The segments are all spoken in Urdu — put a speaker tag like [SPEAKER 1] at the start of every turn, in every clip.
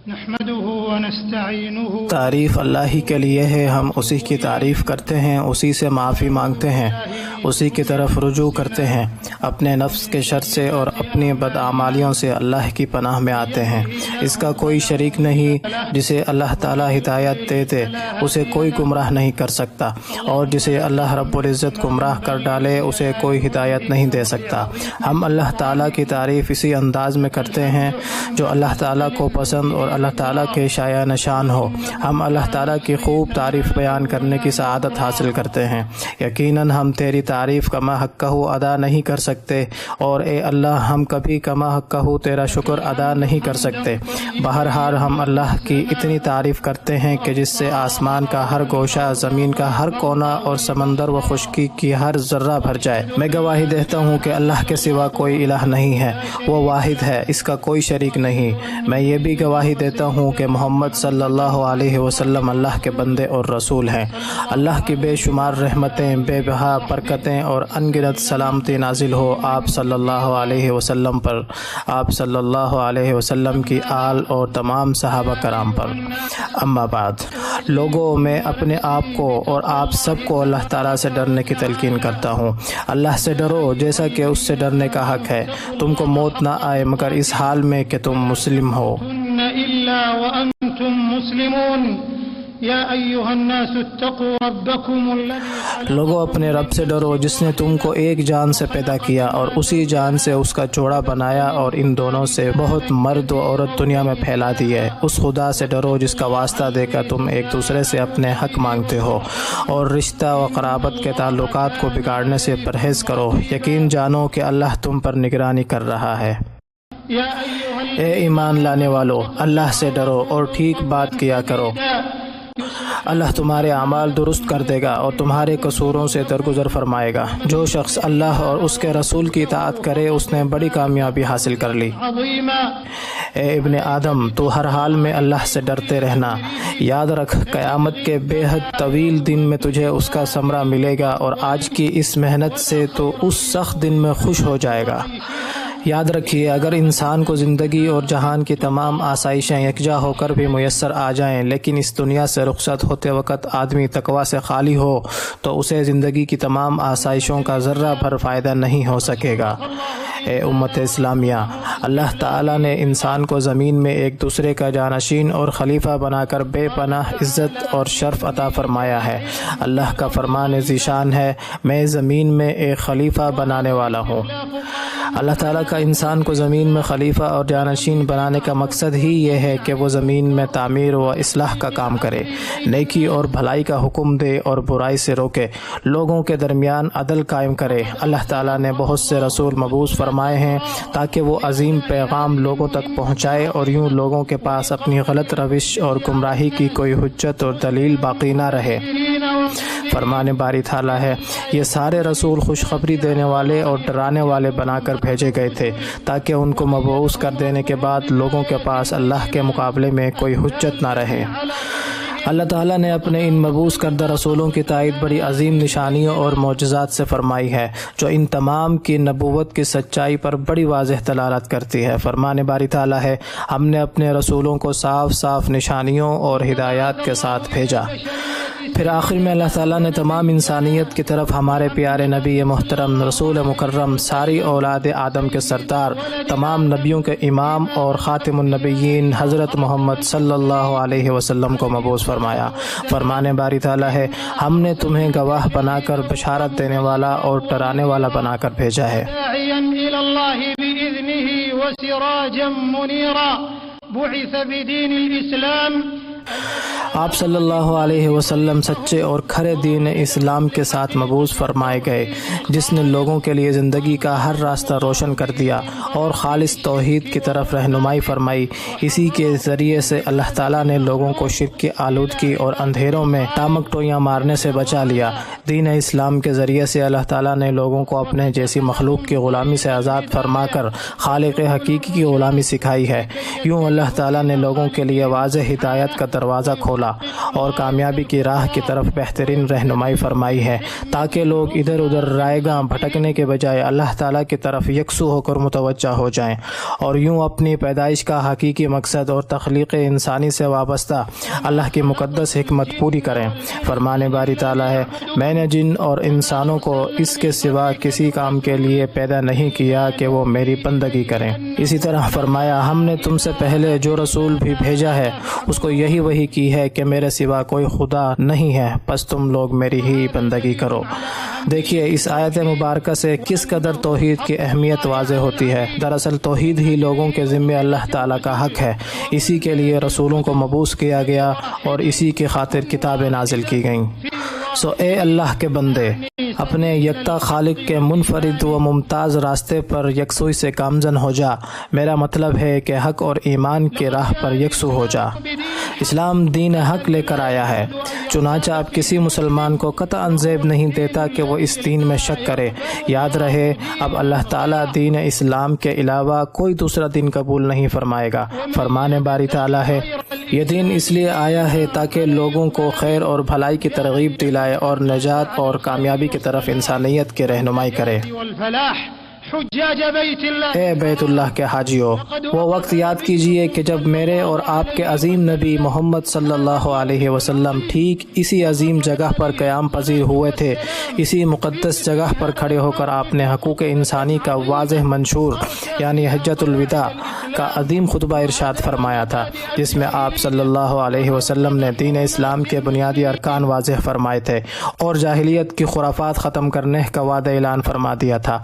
[SPEAKER 1] نحمده ونستعينه
[SPEAKER 2] تعریف اللہ ہی کے لیے ہے، ہم اسی کی تعریف کرتے ہیں، اسی سے معافی مانگتے ہیں، اسی کی طرف رجوع کرتے ہیں، اپنے نفس کے شر سے اور اپنی بدعمالیوں سے اللہ کی پناہ میں آتے ہیں۔ اس کا کوئی شریک نہیں، جسے اللہ تعالیٰ ہدایت دے اسے کوئی گمراہ نہیں کر سکتا، اور جسے اللہ رب العزت گمراہ کر ڈالے اسے کوئی ہدایت نہیں دے سکتا۔ ہم اللہ تعالیٰ کی تعریف اسی انداز میں کرتے ہیں جو اللہ تعالیٰ کو پسند اور اللہ تعالیٰ کے شایع نشان ہو۔ ہم اللہ تعالیٰ کی خوب تعریف بیان کرنے کی سعادت حاصل کرتے ہیں۔ یقیناً ہم تیری تعریف کما حقہ ادا نہیں کر سکتے، اور اے اللہ ہم کبھی کما حقہ تیرا شکر ادا نہیں کر سکتے۔ بہرحال ہم اللہ کی اتنی تعریف کرتے ہیں کہ جس سے آسمان کا ہر گوشہ، زمین کا ہر کونا اور سمندر و خشکی کی ہر ذرہ بھر جائے۔ میں گواہی دیتا ہوں کہ اللہ کے سوا کوئی الہ نہیں ہے، وہ واحد ہے، اس کا کوئی شریک نہیں۔ میں یہ بھی گواہی دیتا ہوں کہ محمد صلی اللہ علیہ وسلم اللہ کے بندے اور رسول ہیں۔ اللہ کی بے شمار رحمتیں، بے بہا برکتیں اور ان گنت سلامتی نازل ہو آپ صلی اللہ علیہ وسلم پر، آپ صلی اللہ علیہ وسلم کی آل اور تمام صحابہ کرام پر۔ اما بعد، لوگوں میں اپنے آپ کو اور آپ سب کو اللہ تعالیٰ سے ڈرنے کی تلقین کرتا ہوں۔ اللہ سے ڈرو جیسا کہ اس سے ڈرنے کا حق ہے۔ تم کو موت نہ آئے مگر اس حال میں کہ تم مسلم ہو۔
[SPEAKER 1] إلا وأنتم مسلمون يا أيها الناس اتقوا ربكم الذي
[SPEAKER 2] لوگوں اپنے رب سے ڈرو جس نے تم کو ایک جان سے پیدا کیا اور اسی جان سے اس کا جوڑا بنایا، اور ان دونوں سے بہت مرد و عورت دنیا میں پھیلا دی ہے۔ اس خدا سے ڈرو جس کا واسطہ دے کر تم ایک دوسرے سے اپنے حق مانگتے ہو، اور رشتہ و قرابت کے تعلقات کو بگاڑنے سے پرہیز کرو۔ یقین جانو کہ اللہ تم پر نگرانی کر رہا ہے۔ اے ایمان لانے والو، اللہ سے ڈرو اور ٹھیک بات کیا کرو۔ اللہ تمہارے اعمال درست کر دے گا اور تمہارے قصوروں سے درگزر فرمائے گا۔ جو شخص اللہ اور اس کے رسول کی اطاعت کرے اس نے بڑی کامیابی حاصل کر لی۔ اے ابن آدم، تو ہر حال میں اللہ سے ڈرتے رہنا۔ یاد رکھ قیامت کے بے حد طویل دن میں تجھے اس کا ثمرہ ملے گا، اور آج کی اس محنت سے تو اس سخت دن میں خوش ہو جائے گا۔ یاد رکھیے، اگر انسان کو زندگی اور جہان کی تمام آسائشیں یکجا ہو کر بھی میسر آ جائیں، لیکن اس دنیا سے رخصت ہوتے وقت آدمی تقویٰ سے خالی ہو تو اسے زندگی کی تمام آسائشوں کا ذرہ بھر فائدہ نہیں ہو سکے گا۔ اے امت اسلامیہ، اللہ تعالیٰ نے انسان کو زمین میں ایک دوسرے کا جانشین اور خلیفہ بنا کر بے پناہ عزت اور شرف عطا فرمایا ہے۔ اللہ کا فرمان ذیشان ہے، میں زمین میں ایک خلیفہ بنانے والا ہوں۔ اللہ تعالیٰ کا انسان کو زمین میں خلیفہ اور جانشین بنانے کا مقصد ہی یہ ہے کہ وہ زمین میں تعمیر و اصلاح کا کام کرے، نیکی اور بھلائی کا حکم دے اور برائی سے روکے، لوگوں کے درمیان عدل قائم کرے۔ اللہ تعالیٰ نے بہت سے رسول مبعوث فرمائے ہیں تاکہ وہ عظیم پیغام لوگوں تک پہنچائے، اور یوں لوگوں کے پاس اپنی غلط روش اور گمراہی کی کوئی حجت اور دلیل باقی نہ رہے۔ فرمان باری تعالیٰ ہے، یہ سارے رسول خوشخبری دینے والے اور ڈرانے والے بنا کر بھیجے گئے تھے تاکہ ان کو مبعوث کر دینے کے بعد لوگوں کے پاس اللہ کے مقابلے میں کوئی حجت نہ رہے۔ اللہ تعالیٰ نے اپنے ان مبعوث کردہ رسولوں کی تائید بڑی عظیم نشانیوں اور معجزات سے فرمائی ہے، جو ان تمام کی نبوت کی سچائی پر بڑی واضح دلالت کرتی ہے۔ فرمان باری تعالیٰ ہے، ہم نے اپنے رسولوں کو صاف صاف نشانیوں اور ہدایات کے ساتھ بھیجا۔ پھر آخر میں اللہ تعالیٰ نے تمام انسانیت کی طرف ہمارے پیارے نبی محترم، رسول مکرم، ساری اولاد آدم کے سردار، تمام نبیوں کے امام اور خاتم النبیین حضرت محمد صلی اللہ علیہ وسلم کو مبعوث فرمایا۔ فرمان باری تعالیٰ ہے، ہم نے تمہیں گواہ بنا کر بشارت دینے والا اور ڈرانے والا بنا کر بھیجا ہے۔ آپ صلی اللہ علیہ وسلم سچے اور کھرے دین اسلام کے ساتھ مبعوث فرمائے گئے، جس نے لوگوں کے لیے زندگی کا ہر راستہ روشن کر دیا اور خالص توحید کی طرف رہنمائی فرمائی۔ اسی کے ذریعے سے اللہ تعالیٰ نے لوگوں کو شرک کی آلودگی اور اندھیروں میں ٹامک ٹوئیاں مارنے سے بچا لیا۔ دین اسلام کے ذریعے سے اللہ تعالیٰ نے لوگوں کو اپنے جیسی مخلوق کی غلامی سے آزاد فرما کر خالق حقیقی کی غلامی سکھائی ہے۔ یوں اللہ تعالیٰ نے لوگوں کے لیے واضح ہدایت کا دروازہ کھولا اور کامیابی کی راہ کی طرف بہترین رہنمائی فرمائی ہے تاکہ لوگ ادھر ادھر رائے گاں بھٹکنے کے بجائے اللہ تعالیٰ کی طرف یکسو ہو کر متوجہ ہو جائیں اور یوں اپنی پیدائش کا حقیقی مقصد اور تخلیق انسانی سے وابستہ اللہ کی مقدس حکمت پوری کریں۔ فرمان باری تعالیٰ ہے، میں نے جن اور انسانوں کو اس کے سوا کسی کام کے لیے پیدا نہیں کیا کہ وہ میری بندگی کریں۔ اسی طرح فرمایا، ہم نے تم سے پہلے جو رسول بھی بھیجا ہے اس کو یہی وحی کی ہے کہ میرے سوا کوئی خدا نہیں ہے، پس تم لوگ میری ہی بندگی کرو۔ دیکھیے اس آیت مبارکہ سے کس قدر توحید کی اہمیت واضح ہوتی ہے۔ دراصل توحید ہی لوگوں کے ذمے اللہ تعالیٰ کا حق ہے، اسی کے لیے رسولوں کو مبعوث کیا گیا اور اسی کی خاطر کتابیں نازل کی گئیں۔ سو اے اللہ کے بندے، اپنے یکتا خالق کے منفرد و ممتاز راستے پر یکسوئی سے گامزن ہو جا۔ میرا مطلب ہے کہ حق اور ایمان کی راہ پر یکسو ہو جا۔ اسلام دین حق لے کر آیا ہے، چنانچہ اب کسی مسلمان کو قطعاً زیب نہیں دیتا کہ وہ اس دین میں شک کرے۔ یاد رہے، اب اللہ تعالیٰ دین اسلام کے علاوہ کوئی دوسرا دین قبول نہیں فرمائے گا۔ فرمان باری تعالیٰ ہے، یہ دین اس لیے آیا ہے تاکہ لوگوں کو خیر اور بھلائی کی ترغیب دلائے اور نجات اور کامیابی کی طرف انسانیت کی رہنمائی کرے۔ اے بیت اللہ کے حاجیوں، وہ وقت یاد کیجئے کہ جب میرے اور آپ کے عظیم نبی محمد صلی اللہ علیہ وسلم ٹھیک اسی عظیم جگہ پر قیام پذیر ہوئے تھے۔ اسی مقدس جگہ پر کھڑے ہو کر آپ نے حقوق انسانی کا واضح منشور یعنی حجۃ الوداع کا عظیم خطبہ ارشاد فرمایا تھا، جس میں آپ صلی اللہ علیہ وسلم نے دین اسلام کے بنیادی ارکان واضح فرمائے تھے اور جاہلیت کی خرافات ختم کرنے کا وعدہ اعلان فرما دیا تھا۔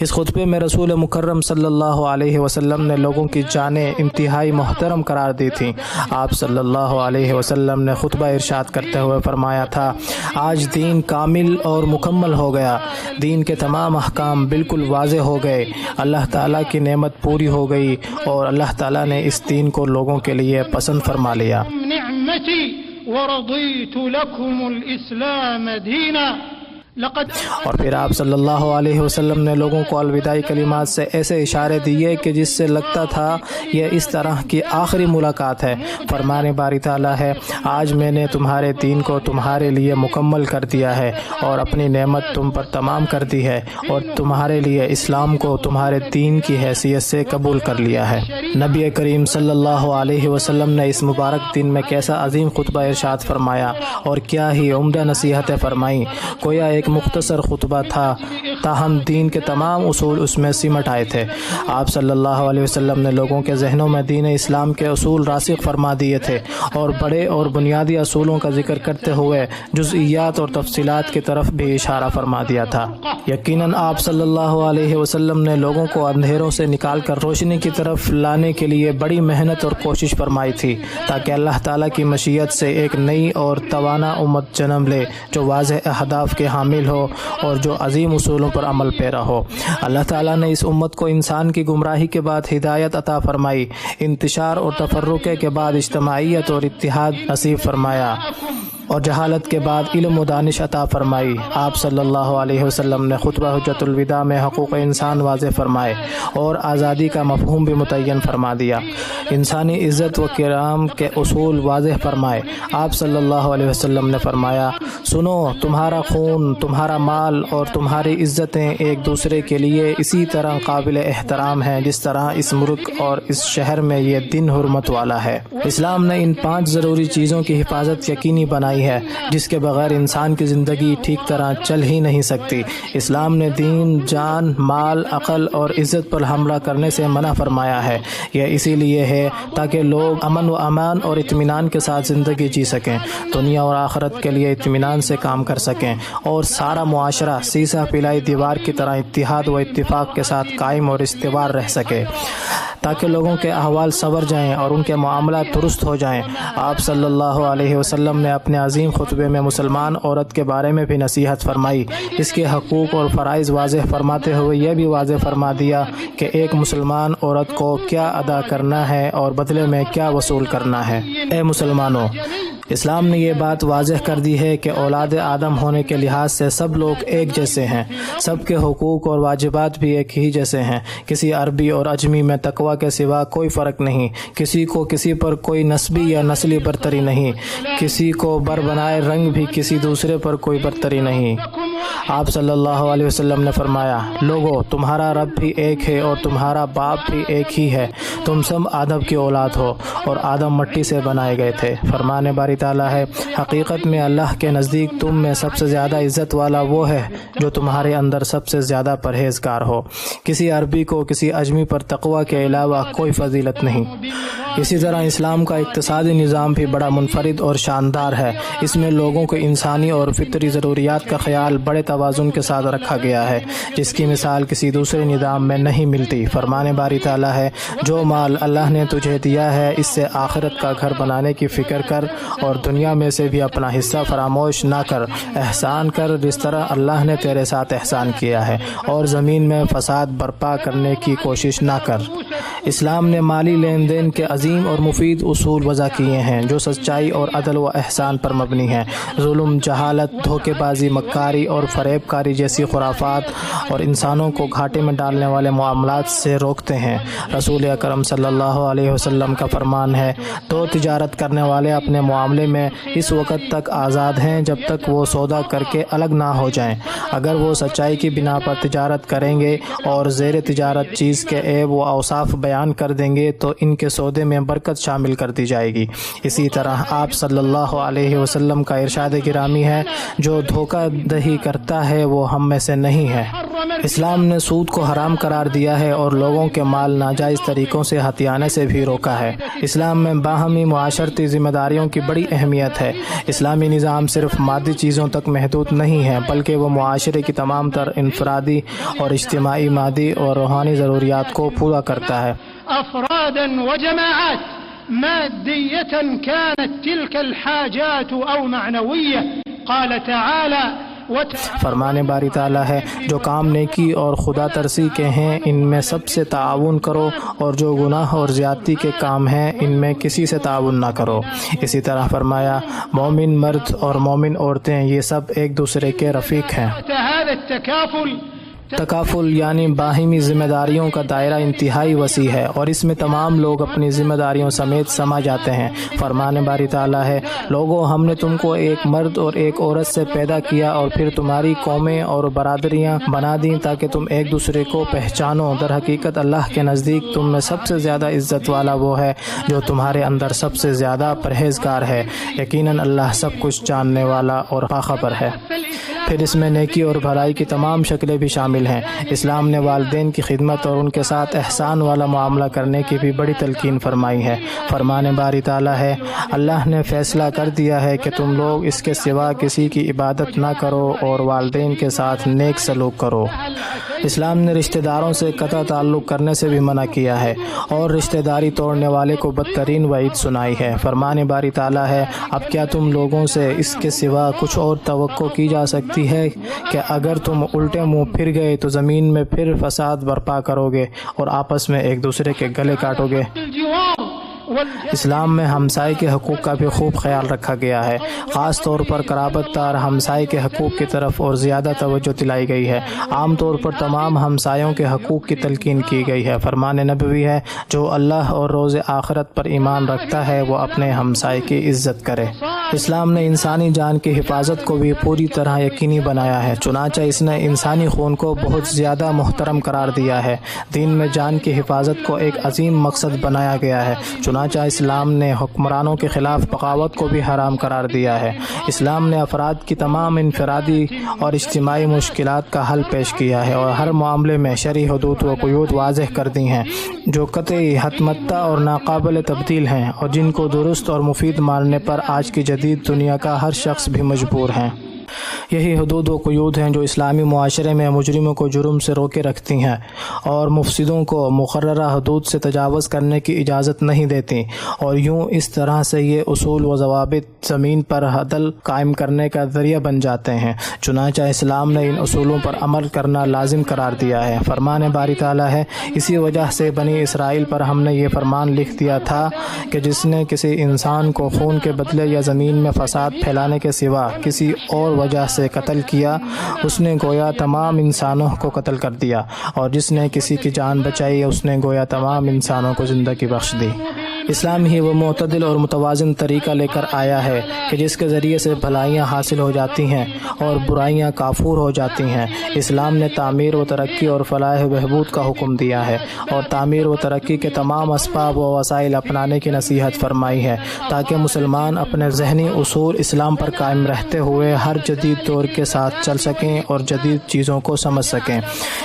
[SPEAKER 2] اس خطبے میں رسول مکرم صلی اللہ علیہ وسلم نے لوگوں کی جانیں انتہائی محترم قرار دی تھیں۔ آپ صلی اللہ علیہ وسلم نے خطبہ ارشاد کرتے ہوئے فرمایا تھا، آج دین کامل اور مکمل ہو گیا، دین کے تمام احکام بالکل واضح ہو گئے، اللہ تعالیٰ کی نعمت پوری ہو گئی اور اللہ تعالیٰ نے اس دین کو لوگوں کے لیے پسند فرما لیا۔ اور پھر آپ صلی اللہ علیہ وسلم نے لوگوں کو الوداعی کلمات سے ایسے اشارے دیے کہ جس سے لگتا تھا یہ اس طرح کی آخری ملاقات ہے۔ فرمان باری تعالیٰ ہے، آج میں نے تمہارے دین کو تمہارے لیے مکمل کر دیا ہے اور اپنی نعمت تم پر تمام کر دی ہے اور تمہارے لیے اسلام کو تمہارے دین کی حیثیت سے قبول کر لیا ہے۔ نبی کریم صلی اللہ علیہ وسلم نے اس مبارک دن میں کیسا عظیم خطبہ ارشاد فرمایا اور کیا ہی عمدہ نصیحتیں فرمائیں۔ گویا ایک مختصر خطبہ تھا، تاہم دین کے تمام اصول اس میں سمٹ آئے تھے۔ آپ صلی اللہ علیہ وسلم نے لوگوں کے ذہنوں میں دین اسلام کے اصول راسخ فرما دیے تھے اور بڑے اور بنیادی اصولوں کا ذکر کرتے ہوئے جزئیات اور تفصیلات کی طرف بھی اشارہ فرما دیا تھا۔ یقیناً آپ صلی اللہ علیہ وسلم نے لوگوں کو اندھیروں سے نکال کر روشنی کی طرف لانے کے لیے بڑی محنت اور کوشش فرمائی تھی تاکہ اللہ تعالیٰ کی مشیت سے ایک نئی اور توانا امت جنم لے جو واضح اہداف کے حامل ہو اور جو عظیم اصولوں پر عمل پیرا ہو۔ اللہ تعالیٰ نے اس امت کو انسان کی گمراہی کے بعد ہدایت عطا فرمائی، انتشار اور تفرقے کے بعد اجتماعیت اور اتحاد نصیب فرمایا اور جہالت کے بعد علم و دانش عطا فرمائی۔ آپ صلی اللہ علیہ وسلم نے خطبہ حجۃ الوداع میں حقوق انسان واضح فرمائے اور آزادی کا مفہوم بھی متعین فرما دیا، انسانی عزت و کرام کے اصول واضح فرمائے۔ آپ صلی اللہ علیہ وسلم نے فرمایا، سنو، تمہارا خون، تمہارا مال اور تمہاری عزتیں ایک دوسرے کے لیے اسی طرح قابل احترام ہیں جس طرح اس ملک اور اس شہر میں یہ دن حرمت والا ہے۔ اسلام نے ان 5 ضروری چیزوں کی حفاظت یقینی بنائی ہے جس کے بغیر انسان کی زندگی ٹھیک طرح چل ہی نہیں سکتی۔ اسلام نے دین، جان، مال، عقل اور عزت پر حملہ کرنے سے منع فرمایا ہے۔ یہ اسی لیے ہے تاکہ لوگ امن و امان اور اطمینان کے ساتھ زندگی جی سکیں، دنیا اور آخرت کے لیے اطمینان سے کام کر سکیں اور سارا معاشرہ سیسہ پلائی دیوار کی طرح اتحاد و اتفاق کے ساتھ قائم اور استوار رہ سکے، تاکہ لوگوں کے احوال سنور جائیں اور ان کے معاملات درست ہو جائیں۔ آپ صلی اللہ علیہ وسلم نے اپنے عظیم خطبے میں مسلمان عورت کے بارے میں بھی نصیحت فرمائی، اس کے حقوق اور فرائض واضح فرماتے ہوئے یہ بھی واضح فرما دیا کہ ایک مسلمان عورت کو کیا ادا کرنا ہے اور بدلے میں کیا وصول کرنا ہے۔ اے مسلمانوں، اسلام نے یہ بات واضح کر دی ہے کہ اولاد آدم ہونے کے لحاظ سے سب لوگ ایک جیسے ہیں، سب کے حقوق اور واجبات بھی ایک ہی جیسے ہیں۔ کسی عربی اور اجمی میں تقوی کے سوا کوئی فرق نہیں، کسی کو کسی پر کوئی نسبی یا نسلی برتری نہیں، کسی کو بر بنائے رنگ بھی کسی دوسرے پر کوئی برتری نہیں۔ آپ صلی اللہ علیہ وسلم نے فرمایا، لوگو تمہارا رب بھی ایک ہے اور تمہارا باپ بھی ایک ہی ہے، تم سب آدم کی اولاد ہو اور آدم مٹی سے بنائے گئے تھے۔ فرمان باری تعالیٰ ہے، حقیقت میں اللہ کے نزدیک تم میں سب سے زیادہ عزت والا وہ ہے جو تمہارے اندر سب سے زیادہ پرہیزگار ہو۔ کسی عربی کو کسی اجمی پر تقوی کے علاوہ کوئی فضیلت نہیں۔ اسی طرح اسلام کا اقتصادی نظام بھی بڑا منفرد اور شاندار ہے۔ اس میں لوگوں کے انسانی اور فطری ضروریات کا خیال بڑے توازن کے ساتھ رکھا گیا ہے، جس کی مثال کسی دوسرے نظام میں نہیں ملتی۔ فرمان باری تعالیٰ ہے، جو مال اللہ نے تجھے دیا ہے اس سے آخرت کا گھر بنانے کی فکر کر اور دنیا میں سے بھی اپنا حصہ فراموش نہ کر، احسان کر جس طرح اللہ نے تیرے ساتھ احسان کیا ہے، اور زمین میں فساد برپا کرنے کی کوشش نہ کر۔ اسلام نے مالی لین دین کے عظیم اور مفید اصول وضع کیے ہیں جو سچائی اور عدل و احسان پر مبنی ہیں۔ ظلم، جہالت، دھوکے بازی، مکاری اور فریب کاری جیسی خرافات اور انسانوں کو گھاٹے میں ڈالنے والے معاملات سے روکتے ہیں۔ رسول اکرم صلی اللہ علیہ وسلم کا فرمان ہے، دو تجارت کرنے والے اپنے معاملے میں اس وقت تک آزاد ہیں جب تک وہ سودا کر کے الگ نہ ہو جائیں۔ اگر وہ سچائی کی بنا پر تجارت کریں گے اور زیر تجارت چیز کے عیب و اوصاف بیان کر دیں گے تو ان کے سودے میں برکت شامل کر دی جائے گی۔ اسی طرح آپ صلی اللہ علیہ وسلم کا ارشاد گرامی ہے، جو دھوکہ دہی کرتا ہے وہ ہم میں سے نہیں ہے۔ اسلام نے سود کو حرام قرار دیا ہے اور لوگوں کے مال ناجائز طریقوں سے ہتھیانے سے بھی روکا ہے۔ اسلام میں باہمی معاشرتی ذمہ داریوں کی بڑی اہمیت ہے۔ اسلامی نظام صرف مادی چیزوں تک محدود نہیں ہے بلکہ وہ معاشرے کی تمام تر انفرادی اور اجتماعی، مادی اور روحانی ضروریات کو پورا کرتا ہے۔
[SPEAKER 1] أفرادا وجماعات مادية كانت تلك الحاجات أو معنوية قال تعالى
[SPEAKER 2] فرمان باری تعالیٰ ہے، جو کام نیکی اور خدا ترسی کے ہیں ان میں سب سے تعاون کرو، اور جو گناہ اور زیادتی کے کام ہیں ان میں کسی سے تعاون نہ کرو۔ اسی طرح فرمایا، مومن مرد اور مومن عورتیں یہ سب ایک دوسرے کے رفیق ہیں۔ تکافل یعنی باہمی ذمہ داریوں کا دائرہ انتہائی وسیع ہے اور اس میں تمام لوگ اپنی ذمہ داریوں سمیت سما جاتے ہیں۔ فرمان باری تعالیٰ ہے، لوگو ہم نے تم کو ایک مرد اور ایک عورت سے پیدا کیا اور پھر تمہاری قومیں اور برادریاں بنا دیں تاکہ تم ایک دوسرے کو پہچانو۔ در حقیقت اللہ کے نزدیک تم میں سب سے زیادہ عزت والا وہ ہے جو تمہارے اندر سب سے زیادہ پرہیزگار ہے۔ یقیناً اللہ سب کچھ جاننے والا اور باخبر ہے۔ پھر اس میں نیکی اور بھلائی کی تمام شکلیں بھی شامل ہیں۔ اسلام نے والدین کی خدمت اور ان کے ساتھ احسان والا معاملہ کرنے کی بھی بڑی تلقین فرمائی ہے۔ فرمان باری تعالیٰ ہے، اللہ نے فیصلہ کر دیا ہے کہ تم لوگ اس کے سوا کسی کی عبادت نہ کرو اور والدین کے ساتھ نیک سلوک کرو۔ اسلام نے رشتہ داروں سے قطع تعلق کرنے سے بھی منع کیا ہے اور رشتہ داری توڑنے والے کو بدترین وعید سنائی ہے۔ فرمان باری تعالیٰ ہے، اب کیا تم لوگوں سے اس کے سوا کچھ اور توقع کی جا سکتی ہے کہ اگر تم الٹے منہ پھر گئے تو زمین میں پھر فساد برپا کرو گے اور آپس میں ایک دوسرے کے گلے کاٹو گے۔ اسلام میں ہمسائے کے حقوق کا بھی خوب خیال رکھا گیا ہے، خاص طور پر قرابت دار ہمسائے کے حقوق کی طرف اور زیادہ توجہ دلائی گئی ہے۔ عام طور پر تمام ہمسایوں کے حقوق کی تلقین کی گئی ہے۔ فرمان نبوی ہے، جو اللہ اور روز آخرت پر ایمان رکھتا ہے وہ اپنے ہمسائے کی عزت کرے۔ اسلام نے انسانی جان کی حفاظت کو بھی پوری طرح یقینی بنایا ہے، چنانچہ اس نے انسانی خون کو بہت زیادہ محترم قرار دیا ہے۔ دین میں جان کی حفاظت کو ایک عظیم مقصد بنایا گیا ہے، چنانچہ اسلام نے حکمرانوں کے خلاف بغاوت کو بھی حرام قرار دیا ہے۔ اسلام نے افراد کی تمام انفرادی اور اجتماعی مشکلات کا حل پیش کیا ہے اور ہر معاملے میں شرعی حدود و قیود واضح کر دی ہیں جو قطعی حتمتہ اور ناقابل تبدیل ہیں اور جن کو درست اور مفید ماننے پر آج کی جدید دنیا کا ہر شخص بھی مجبور ہے۔ یہی حدود و قیود ہیں جو اسلامی معاشرے میں مجرموں کو جرم سے روکے رکھتی ہیں اور مفسدوں کو مقررہ حدود سے تجاوز کرنے کی اجازت نہیں دیتی، اور یوں اس طرح سے یہ اصول و ضوابط زمین پر عدل قائم کرنے کا ذریعہ بن جاتے ہیں۔ چنانچہ اسلام نے ان اصولوں پر عمل کرنا لازم قرار دیا ہے۔ فرمان باری تعالیٰ ہے، اسی وجہ سے بنی اسرائیل پر ہم نے یہ فرمان لکھ دیا تھا کہ جس نے کسی انسان کو خون کے بدلے یا زمین میں فساد پھیلانے کے سوا کسی اور وجہ سے قتل کیا، اس نے گویا تمام انسانوں کو قتل کر دیا، اور جس نے کسی کی جان بچائی اس نے گویا تمام انسانوں کو زندگی بخش دی۔ اسلام ہی وہ معتدل اور متوازن طریقہ لے کر آیا ہے کہ جس کے ذریعے سے بھلائیاں حاصل ہو جاتی ہیں اور برائیاں کافور ہو جاتی ہیں۔ اسلام نے تعمیر و ترقی اور فلاح و بہبود کا حکم دیا ہے اور تعمیر و ترقی کے تمام اسباب و وسائل اپنانے کی نصیحت فرمائی ہے تاکہ مسلمان اپنے ذہنی اصول اسلام پر قائم رہتے ہوئے ہر جدید دور کے ساتھ چل سکیں اور جدید چیزوں کو سمجھ سکیں۔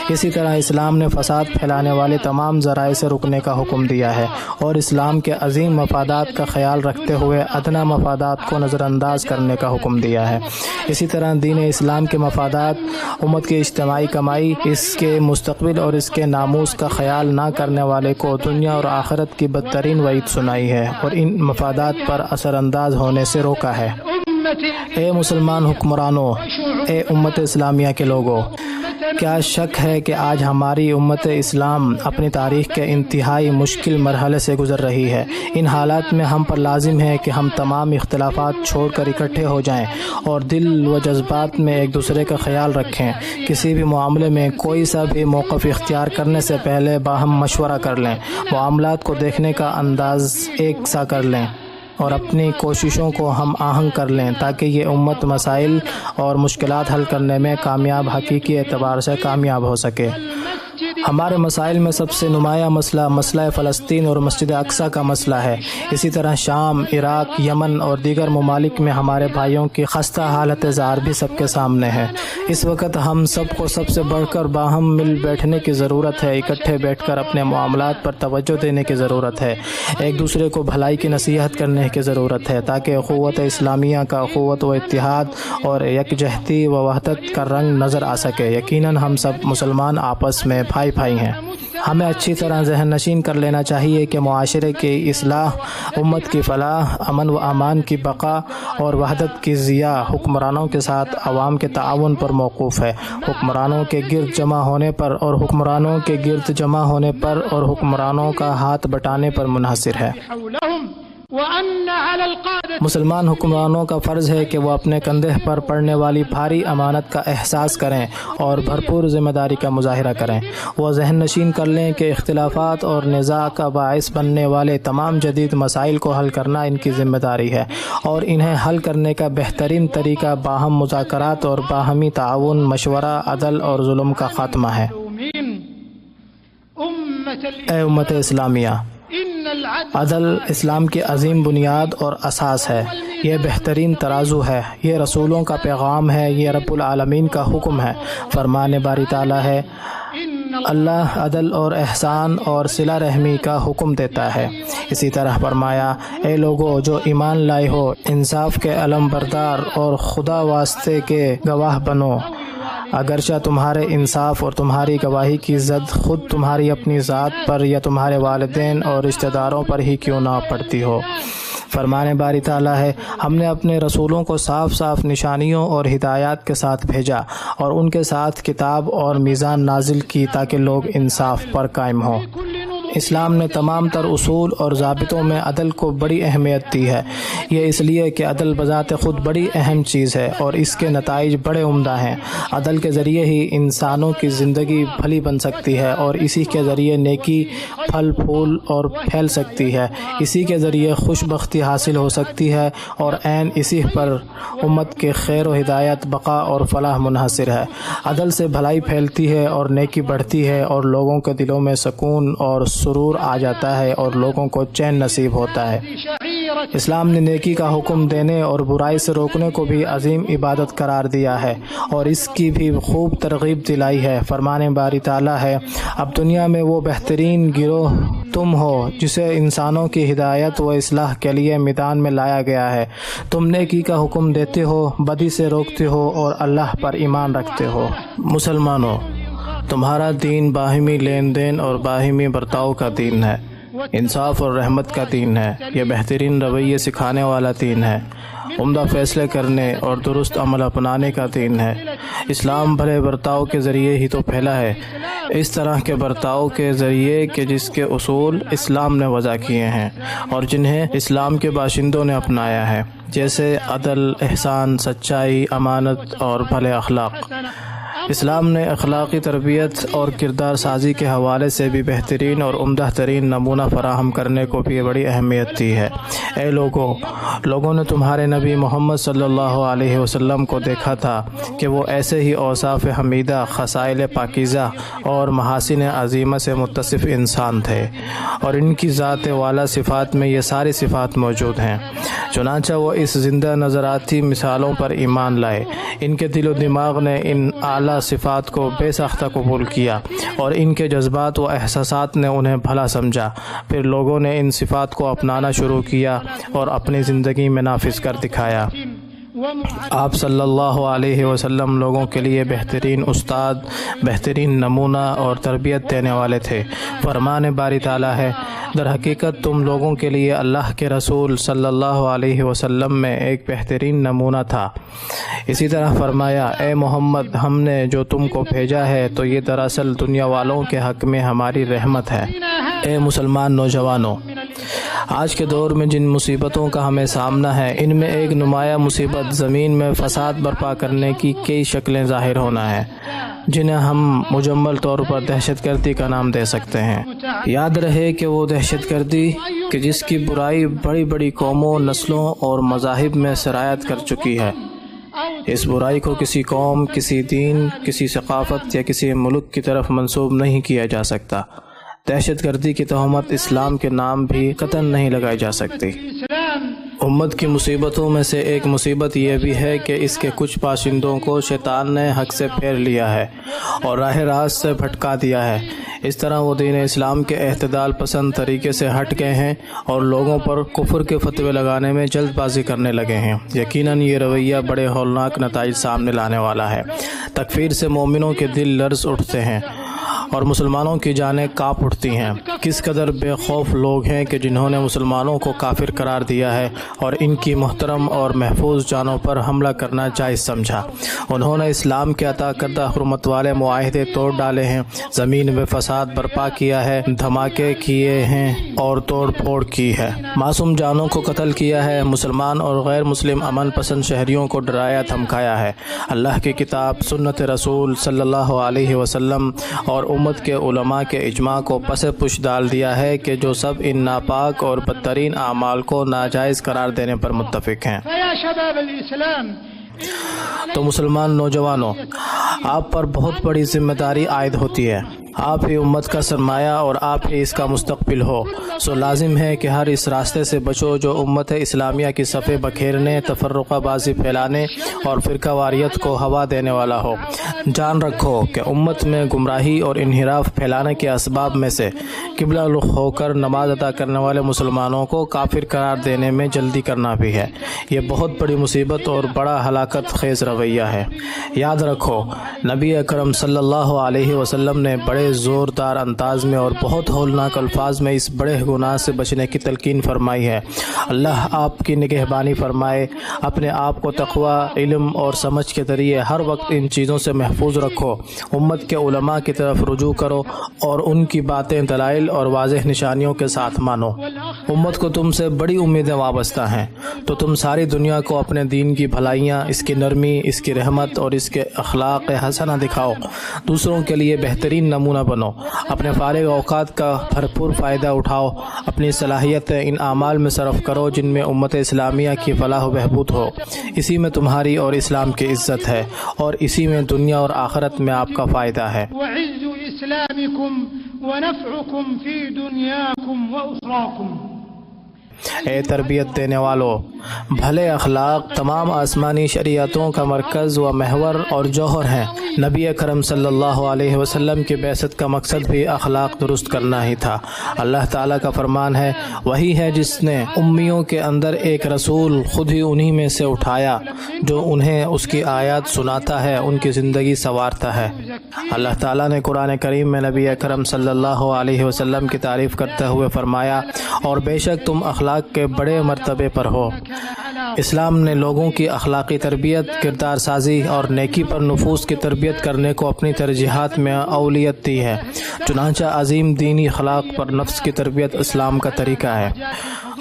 [SPEAKER 2] اسی طرح اسلام نے فساد پھیلانے والے تمام ذرائع سے رکنے کا حکم دیا ہے اور اسلام کے عظیم مفادات کا خیال رکھتے ہوئے ادنیٰ مفادات کو نظر انداز کرنے کا حکم دیا ہے۔ اسی طرح دین اسلام کے مفادات، امت کی اجتماعی کمائی، اس کے مستقبل اور اس کے ناموس کا خیال نہ کرنے والے کو دنیا اور آخرت کی بدترین وعید سنائی ہے اور ان مفادات پر اثر انداز ہونے سے روکا ہے۔ اے مسلمان حکمرانوں، اے امت اسلامیہ کے لوگوں، کیا شک ہے کہ آج ہماری امت اسلام اپنی تاریخ کے انتہائی مشکل مرحلے سے گزر رہی ہے۔ ان حالات میں ہم پر لازم ہے کہ ہم تمام اختلافات چھوڑ کر اکٹھے ہو جائیں اور دل و جذبات میں ایک دوسرے کا خیال رکھیں۔ کسی بھی معاملے میں کوئی سا بھی موقف اختیار کرنے سے پہلے باہم مشورہ کر لیں، معاملات کو دیکھنے کا انداز ایک سا کر لیں اور اپنی کوششوں کو ہم آہنگ کر لیں تاکہ یہ امت مسائل اور مشکلات حل کرنے میں کامیاب، حقیقی اعتبار سے کامیاب ہو سکے۔ ہمارے مسائل میں سب سے نمایاں مسئلہ فلسطین اور مسجد اقصیٰ کا مسئلہ ہے۔ اسی طرح شام، عراق، یمن اور دیگر ممالک میں ہمارے بھائیوں کی خستہ حالت زار بھی سب کے سامنے ہے۔ اس وقت ہم سب کو سب سے بڑھ کر باہم مل بیٹھنے کی ضرورت ہے، اکٹھے بیٹھ کر اپنے معاملات پر توجہ دینے کی ضرورت ہے، ایک دوسرے کو بھلائی کی نصیحت کرنے کی ضرورت ہے تاکہ اخوت اسلامیہ کا قوت و اتحاد اور یکجہتی و وحدت کا رنگ نظر آ سکے۔ یقیناً ہم سب مسلمان آپس میں بھائی ہیں۔ ہمیں اچھی طرح ذہن نشین کر لینا چاہیے کہ معاشرے کی اصلاح، امت کی فلاح، امن و امان کی بقا اور وحدت کی ضیاء حکمرانوں کے ساتھ عوام کے تعاون پر موقوف ہے، حکمرانوں کے گرد جمع ہونے پر اور حکمرانوں کا ہاتھ بٹانے پر منحصر ہے۔ مسلمان حکمرانوں کا فرض ہے کہ وہ اپنے کندھے پر پڑنے والی بھاری امانت کا احساس کریں اور بھرپور ذمہ داری کا مظاہرہ کریں۔ وہ ذہن نشین کر لیں کہ اختلافات اور نزاع کا باعث بننے والے تمام جدید مسائل کو حل کرنا ان کی ذمہ داری ہے اور انہیں حل کرنے کا بہترین طریقہ باہم مذاکرات اور باہمی تعاون، مشورہ، عدل اور ظلم کا خاتمہ ہے۔ اے امت اسلامیہ، عدل اسلام کی عظیم بنیاد اور اساس ہے، یہ بہترین ترازو ہے، یہ رسولوں کا پیغام ہے، یہ رب العالمین کا حکم ہے۔ فرمان باری تعالیٰ ہے، اللہ عدل اور احسان اور صلہ رحمی کا حکم دیتا ہے۔ اسی طرح فرمایا، اے لوگو جو ایمان لائے ہو، انصاف کے علم بردار اور خدا واسطے کے گواہ بنو، اگرچہ تمہارے انصاف اور تمہاری گواہی کی زد خود تمہاری اپنی ذات پر یا تمہارے والدین اور رشتہ داروں پر ہی کیوں نہ پڑتی ہو۔ فرمان باری تعالیٰ ہے، ہم نے اپنے رسولوں کو صاف صاف نشانیوں اور ہدایات کے ساتھ بھیجا اور ان کے ساتھ کتاب اور میزان نازل کی تاکہ لوگ انصاف پر قائم ہوں۔ اسلام نے تمام تر اصول اور ضابطوں میں عدل کو بڑی اہمیت دی ہے، یہ اس لیے کہ عدل بذات خود بڑی اہم چیز ہے اور اس کے نتائج بڑے عمدہ ہیں۔ عدل کے ذریعے ہی انسانوں کی زندگی بھلی بن سکتی ہے اور اسی کے ذریعے نیکی پھل پھول اور پھیل سکتی ہے، اسی کے ذریعے خوش بختی حاصل ہو سکتی ہے اور عین اسی پر امت کے خیر و ہدایت، بقا اور فلاح منحصر ہے۔ عدل سے بھلائی پھیلتی ہے اور نیکی بڑھتی ہے اور لوگوں کے دلوں میں سکون اور سرور آ جاتا ہے اور لوگوں کو چین نصیب ہوتا ہے۔
[SPEAKER 1] كثيرة.
[SPEAKER 2] اسلام نے نیکی کا حکم دینے اور برائی سے روکنے کو بھی عظیم عبادت قرار دیا ہے اور اس کی بھی خوب ترغیب دلائی ہے۔ فرمان باری تعالیٰ ہے، اب دنیا میں وہ بہترین گروہ تم ہو جسے انسانوں کی ہدایت و اصلاح کے لیے میدان میں لایا گیا ہے۔ تم نیکی کا حکم دیتے ہو، بدی سے روکتے ہو اور اللہ پر ایمان رکھتے ہو۔ مسلمانوں، تمہارا دین باہمی لین دین اور باہمی برتاؤ کا دین ہے، انصاف اور رحمت کا دین ہے، یہ بہترین رویے سکھانے والا دین ہے، عمدہ فیصلے کرنے اور درست عمل اپنانے کا دین ہے۔ اسلام بھلے برتاؤ کے ذریعے ہی تو پھیلا ہے، اس طرح کے برتاؤ کے ذریعے کہ جس کے اصول اسلام نے وضع کیے ہیں اور جنہیں اسلام کے باشندوں نے اپنایا ہے، جیسے عدل، احسان، سچائی، امانت اور بھلے اخلاق۔ اسلام نے اخلاقی تربیت اور کردار سازی کے حوالے سے بھی بہترین اور عمدہ ترین نمونہ فراہم کرنے کو بھی بڑی اہمیت دی ہے۔ اے لوگوں نے تمہارے نبی محمد صلی اللہ علیہ وسلم کو دیکھا تھا کہ وہ ایسے ہی اوصاف حمیدہ، خصائل پاکیزہ اور محاسن عظیمہ سے متصف انسان تھے، اور ان کی ذات والا صفات میں یہ ساری صفات موجود ہیں۔ چنانچہ وہ اس زندہ نظر آتی مثالوں پر ایمان لائے، ان کے دل و دماغ نے ان اعلیٰ صفات کو بے ساختہ قبول کیا اور ان کے جذبات و احساسات نے انہیں بھلا سمجھا۔ پھر لوگوں نے ان صفات کو اپنانا شروع کیا اور اپنی زندگی میں نافذ کر دکھایا۔ آپ صلی اللہ علیہ وسلم لوگوں کے لیے بہترین استاد، بہترین نمونہ اور تربیت دینے والے تھے۔ فرمان باری تعالیٰ ہے، در حقیقت تم لوگوں کے لیے اللہ کے رسول صلی اللہ علیہ وسلم میں ایک بہترین نمونہ تھا۔ اسی طرح فرمایا، اے محمد، ہم نے جو تم کو بھیجا ہے تو یہ دراصل دنیا والوں کے حق میں ہماری رحمت ہے۔ اے مسلمان نوجوانوں، آج کے دور میں جن مصیبتوں کا ہمیں سامنا ہے، ان میں ایک نمایاں مصیبت زمین میں فساد برپا کرنے کی کئی شکلیں ظاہر ہونا ہے، جنہیں ہم مجمل طور پر دہشت گردی کا نام دے سکتے ہیں۔ یاد رہے کہ وہ دہشت گردی کہ جس کی برائی بڑی بڑی قوموں، نسلوں اور مذاہب میں سرایت کر چکی ہے، اس برائی کو کسی قوم، کسی دین، کسی ثقافت یا کسی ملک کی طرف منسوب نہیں کیا جا سکتا۔ دہشت گردی کی تہمت اسلام کے نام بھی قطعاً نہیں لگائی جا سکتی۔ امت کی مصیبتوں میں سے ایک مصیبت یہ بھی ہے کہ اس کے کچھ باشندوں کو شیطان نے حق سے پھیر لیا ہے اور راہ راست سے بھٹکا دیا ہے۔ اس طرح وہ دین اسلام کے اعتدال پسند طریقے سے ہٹ گئے ہیں اور لوگوں پر کفر کے فتوے لگانے میں جلد بازی کرنے لگے ہیں۔ یقیناً یہ رویہ بڑے ہولناک نتائج سامنے لانے والا ہے۔ تکفیر سے مومنوں کے دل لرز اٹھتے ہیں اور مسلمانوں کی جانیں کانپ اٹھتی ہیں۔ کس قدر بے خوف لوگ ہیں کہ جنہوں نے مسلمانوں کو کافر قرار دیا ہے اور ان کی محترم اور محفوظ جانوں پر حملہ کرنا جائز سمجھا۔ انہوں نے اسلام کے عطا کردہ حرمت والے معاہدے توڑ ڈالے ہیں، زمین میں فساد برپا کیا ہے، دھماکے کیے ہیں اور توڑ پھوڑ کی ہے، معصوم جانوں کو قتل کیا ہے، مسلمان اور غیر مسلم امن پسند شہریوں کو ڈرایا دھمکایا ہے۔ اللہ کی کتاب، سنت رسول صلی اللہ علیہ وسلم اور امت کے علماء کے اجماع کو پس پش ڈال دیا ہے کہ جو سب ان ناپاک اور بدترین اعمال کو ناجائز قرار دینے پر متفق ہیں۔ تو مسلمان نوجوانوں، آپ پر بہت بڑی ذمہ داری عائد ہوتی ہے۔ آپ ہی امت کا سرمایہ اور آپ ہی اس کا مستقبل ہو، سو لازم ہے کہ ہر اس راستے سے بچو جو امت اسلامیہ کی صفیں بکھیرنے، تفرقہ بازی پھیلانے اور فرقہ واریت کو ہوا دینے والا ہو۔ جان رکھو کہ امت میں گمراہی اور انحراف پھیلانے کے اسباب میں سے قبلہ رخ ہو کر نماز ادا کرنے والے مسلمانوں کو کافر قرار دینے میں جلدی کرنا بھی ہے۔ یہ بہت بڑی مصیبت اور بڑا ہلاکت خیز رویہ ہے۔ یاد رکھو، نبی اکرم صلی اللہ علیہ وسلم نے بڑے زوردار انداز میں اور بہت ہولناک الفاظ میں اس بڑے گناہ سے بچنے کی تلقین فرمائی ہے۔ اللہ آپ کی نگہبانی فرمائے۔ اپنے آپ کو تقوی، علم اور سمجھ کے ذریعے ہر وقت ان چیزوں سے محفوظ رکھو۔ امت کے علماء کی طرف رجوع کرو اور ان کی باتیں دلائل اور واضح نشانیوں کے ساتھ مانو۔ امت کو تم سے بڑی امیدیں وابستہ ہیں، تو تم ساری دنیا کو اپنے دین کی بھلائیاں، اس کی نرمی، اس کی رحمت اور اس کے اخلاق حسنہ دکھاؤ۔ دوسروں کے لیے بہترین نمونہ بنو۔ اپنے فارغ اوقات کا بھرپور فائدہ اٹھاؤ۔ اپنی صلاحیتیں ان اعمال میں صرف کرو جن میں امت اسلامیہ کی فلاح و بہبود ہو۔ اسی میں تمہاری اور اسلام کی عزت ہے اور اسی میں دنیا اور آخرت میں آپ کا فائدہ ہے۔
[SPEAKER 1] وعز اسلامکم ونفعکم فی دنیاکم واخراکم۔
[SPEAKER 2] اے تربیت دینے والو، بھلے اخلاق تمام آسمانی شریعتوں کا مرکز و محور اور جوہر ہیں۔ نبی اکرم صلی اللہ علیہ وسلم کی بعثت کا مقصد بھی اخلاق درست کرنا ہی تھا۔ اللہ تعالیٰ کا فرمان ہے، وہی ہے جس نے امیوں کے اندر ایک رسول خود ہی انہی میں سے اٹھایا جو انہیں اس کی آیات سناتا ہے، ان کی زندگی سنوارتا ہے۔ اللہ تعالیٰ نے قرآن کریم میں نبی اکرم صلی اللہ علیہ وسلم کی تعریف کرتے ہوئے فرمایا، اور بے شک تم اخلاق کے بڑے مرتبے پر ہو۔ اسلام نے لوگوں کی اخلاقی تربیت، کردار سازی اور نیکی پر نفوذ کی تربیت کرنے کو اپنی ترجیحات میں اولویت دی ہے۔ چنانچہ عظیم دینی اخلاق پر نفس کی تربیت اسلام کا طریقہ ہے،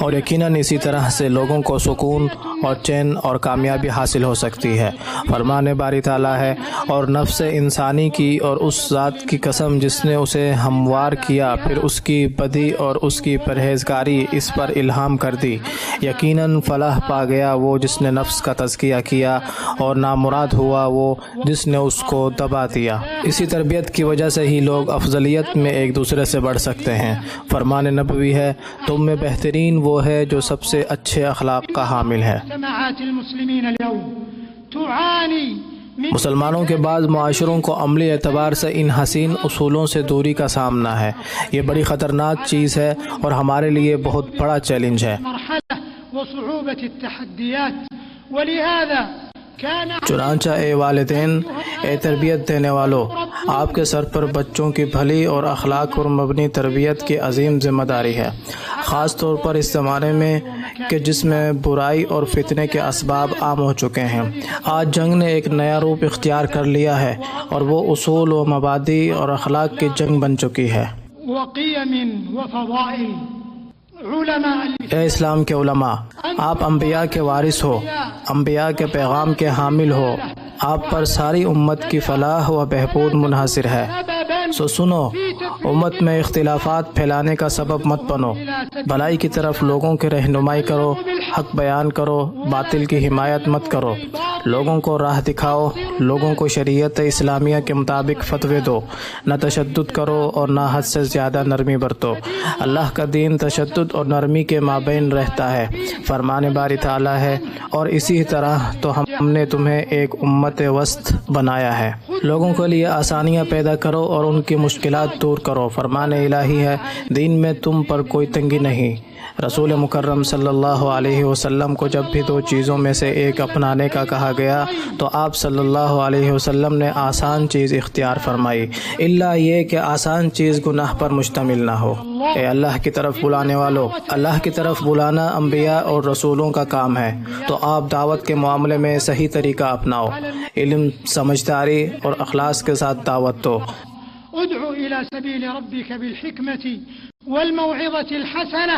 [SPEAKER 2] اور یقیناً اسی طرح سے لوگوں کو سکون اور چین اور کامیابی حاصل ہو سکتی ہے۔ فرمان باری تعالیٰ ہے، اور نفس انسانی کی اور اس ذات کی قسم جس نے اسے ہموار کیا، پھر اس کی بدی اور اس کی پرہیزگاری اس پر الہام کر دی۔ یقیناً فلاح پا گیا وہ جس نے نفس کا تزکیہ کیا، اور نامراد ہوا وہ جس نے اس کو دبا دیا۔ اسی تربیت کی وجہ سے ہی لوگ افضلیت میں ایک دوسرے سے بڑھ سکتے ہیں۔ فرمان نبوی ہے، تم میں بہترین وہ ہے جو سب سے اچھے اخلاق کا حامل ہے۔ مسلمانوں کے بعض معاشروں کو عملی اعتبار سے ان حسین اصولوں سے دوری کا سامنا ہے۔ یہ بڑی خطرناک چیز ہے اور ہمارے لیے بہت بڑا چیلنج ہے۔ چنانچہ اے والدین، اے تربیت دینے والو، آپ کے سر پر بچوں کی بھلی اور اخلاق پر مبنی تربیت کی عظیم ذمہ داری ہے، خاص طور پر اس زمانے میں کہ جس میں برائی اور فتنے کے اسباب عام ہو چکے ہیں۔ آج جنگ نے ایک نیا روپ اختیار کر لیا ہے، اور وہ اصول و مبادی اور اخلاق کی جنگ بن چکی ہے۔ اے اسلام کے علماء، آپ انبیاء کے وارث ہو، انبیاء کے پیغام کے حامل ہو، آپ پر ساری امت کی فلاح و بہبود منحصر ہے۔ سو سنو، امت میں اختلافات پھیلانے کا سبب مت بنو، بھلائی کی طرف لوگوں کی رہنمائی کرو، حق بیان کرو، باطل کی حمایت مت کرو، لوگوں کو راہ دکھاؤ، لوگوں کو شریعت اسلامیہ کے مطابق فتوے دو، نہ تشدد کرو اور نہ حد سے زیادہ نرمی برتو۔ اللہ کا دین تشدد اور نرمی کے مابین رہتا ہے۔ فرمان باری تعالیٰ ہے، اور اسی طرح تو ہم نے تمہیں ایک امت وسط بنایا ہے۔ لوگوں کے لیے آسانیاں پیدا کرو اور ان کی مشکلات دور کرو۔ فرمان الہی ہے، دین میں تم پر کوئی تنگی نہیں۔ رسول مکرم صلی اللہ علیہ وسلم کو جب بھی دو چیزوں میں سے ایک اپنانے کا کہا گیا تو آپ صلی اللہ علیہ وسلم نے آسان چیز اختیار فرمائی، الا یہ کہ آسان چیز گناہ پر مشتمل نہ ہو۔ اے اللہ کی طرف بلانے والو، اللہ کی طرف بلانا انبیاء اور رسولوں کا کام ہے، تو آپ دعوت کے معاملے میں صحیح طریقہ اپناؤ، علم، سمجھداری اور اخلاص کے ساتھ دعوت دو۔
[SPEAKER 1] ادعو الى سبیل ربک بالحکمت والموعظۃ الحسنہ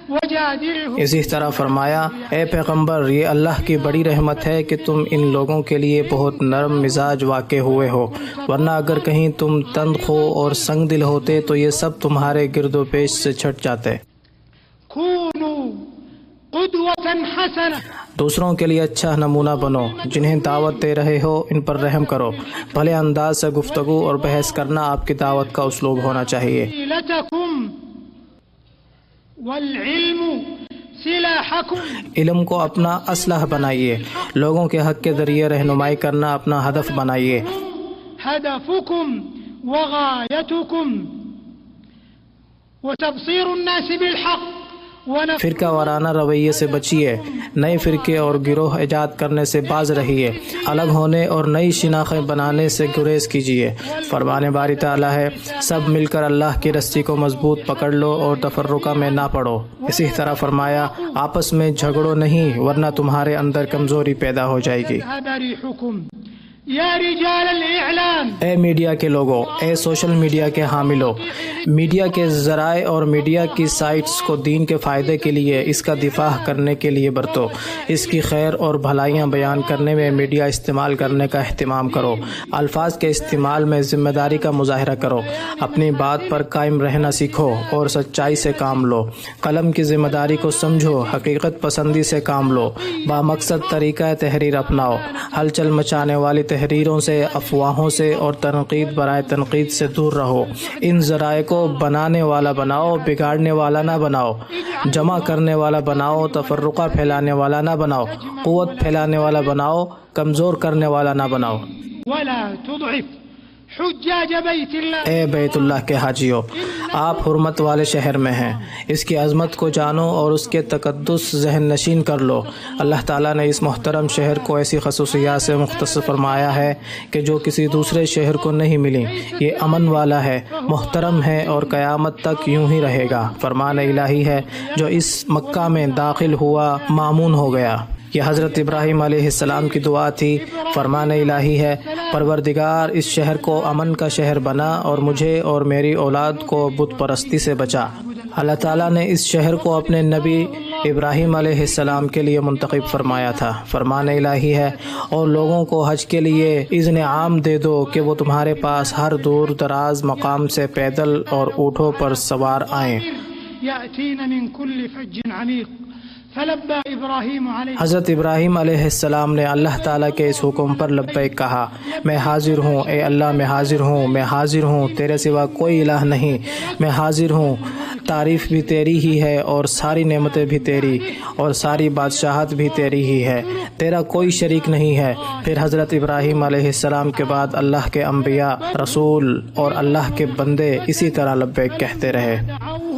[SPEAKER 1] وجادلہم۔
[SPEAKER 2] اسی طرح فرمایا، اے پیغمبر، یہ اللہ کی بڑی رحمت ہے کہ تم ان لوگوں کے لیے بہت نرم مزاج واقع ہوئے ہو، ورنہ اگر کہیں تم تند خو اور سنگ دل ہوتے تو یہ سب تمہارے گرد و پیش سے چھٹ جاتے۔
[SPEAKER 1] کونوا قدوۃ حسنہ،
[SPEAKER 2] دوسروں کے لیے اچھا نمونہ بنو، جنہیں دعوت دے رہے ہو ان پر رحم کرو، بھلے انداز سے گفتگو اور بحث کرنا آپ کی دعوت کا اسلوب ہونا چاہیے۔
[SPEAKER 1] والعلم سلاحکم،
[SPEAKER 2] علم کو اپنا اسلحہ بنائیے، لوگوں کے حق کے ذریعے رہنمائی کرنا اپنا ہدف بنائیے۔
[SPEAKER 1] ہدفکم وغایتکم وتبصیر الناس بالحق،
[SPEAKER 2] فرقہ وارانہ رویے سے بچیے، نئے فرقے اور گروہ ایجاد کرنے سے باز رہیے، الگ ہونے اور نئی شناختیں بنانے سے گریز کیجیے۔ فرمان باری تعالیٰ ہے، سب مل کر اللہ کی رسی کو مضبوط پکڑ لو اور تفرقہ میں نہ پڑو۔ اسی طرح فرمایا، آپس میں جھگڑو نہیں ورنہ تمہارے اندر کمزوری پیدا ہو جائے گی۔
[SPEAKER 1] یا رجال الاعلام،
[SPEAKER 2] اے میڈیا کے لوگوں، اے سوشل میڈیا کے حاملوں، میڈیا کے ذرائع اور میڈیا کی سائٹس کو دین کے فائدے کے لیے، اس کا دفاع کرنے کے لیے برتو، اس کی خیر اور بھلائیاں بیان کرنے میں میڈیا استعمال کرنے کا اہتمام کرو، الفاظ کے استعمال میں ذمہ داری کا مظاہرہ کرو، اپنی بات پر قائم رہنا سیکھو اور سچائی سے کام لو، قلم کی ذمہ داری کو سمجھو، حقیقت پسندی سے کام لو، بامقصد طریقہ تحریر اپناؤ، ہلچل مچانے والی تحریر تحریروں سے، افواہوں سے اور تنقید برائے تنقید سے دور رہو۔ ان ذرائع کو بنانے والا بناؤ، بگاڑنے والا نہ بناؤ، جمع کرنے والا بناؤ، تفرقہ پھیلانے والا نہ بناؤ، قوت پھیلانے والا بناؤ، کمزور کرنے والا نہ بناؤ۔
[SPEAKER 1] ولا تضعف حجاج بیت اللہ،
[SPEAKER 2] اے بیت اللہ کے حاجیوں، آپ حرمت والے شہر میں ہیں، اس کی عظمت کو جانو اور اس کے تقدس ذہن نشین کر لو۔ اللہ تعالیٰ نے اس محترم شہر کو ایسی خصوصیات سے مختص فرمایا ہے کہ جو کسی دوسرے شہر کو نہیں ملی۔ یہ امن والا ہے، محترم ہے اور قیامت تک یوں ہی رہے گا۔ فرمان الہی ہے جو اس مکہ میں داخل ہوا مامون ہو گیا۔ یہ حضرت ابراہیم علیہ السلام کی دعا تھی۔ فرمان الہی ہے، پروردگار اس شہر کو امن کا شہر بنا اور مجھے اور میری اولاد کو بت پرستی سے بچا۔ اللہ تعالیٰ نے اس شہر کو اپنے نبی ابراہیم علیہ السلام کے لیے منتخب فرمایا تھا۔ فرمان الہی ہے، اور لوگوں کو حج کے لیے اذن عام دے دو کہ وہ تمہارے پاس ہر دور دراز مقام سے پیدل اور اونٹوں پر سوار آئیں۔
[SPEAKER 1] یأتین من کل فج عمیق فلبى ابراہیم علیہ،
[SPEAKER 2] حضرت ابراہیم علیہ السلام نے اللہ تعالیٰ کے اس حکم پر لبیک کہا۔ میں حاضر ہوں اے اللہ، میں حاضر ہوں، میں حاضر ہوں، تیرے سوا کوئی الہ نہیں، میں حاضر ہوں، تعریف بھی تیری ہی ہے اور ساری نعمتیں بھی تیری اور ساری بادشاہت بھی تیری ہی ہے، تیرا کوئی شریک نہیں ہے۔ پھر حضرت ابراہیم علیہ السلام کے بعد اللہ کے انبیاء، رسول اور اللہ کے بندے اسی طرح لبیک کہتے رہے۔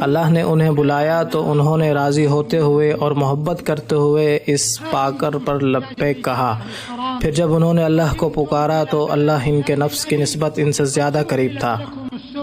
[SPEAKER 2] اللہ نے انہیں بلایا تو انہوں نے راضی ہوتے ہوئے اور محبت کرتے ہوئے اس پاکر پر لبیک کہا۔ پھر جب انہوں نے اللہ کو پکارا تو اللہ ان کے نفس کی نسبت ان سے زیادہ قریب تھا۔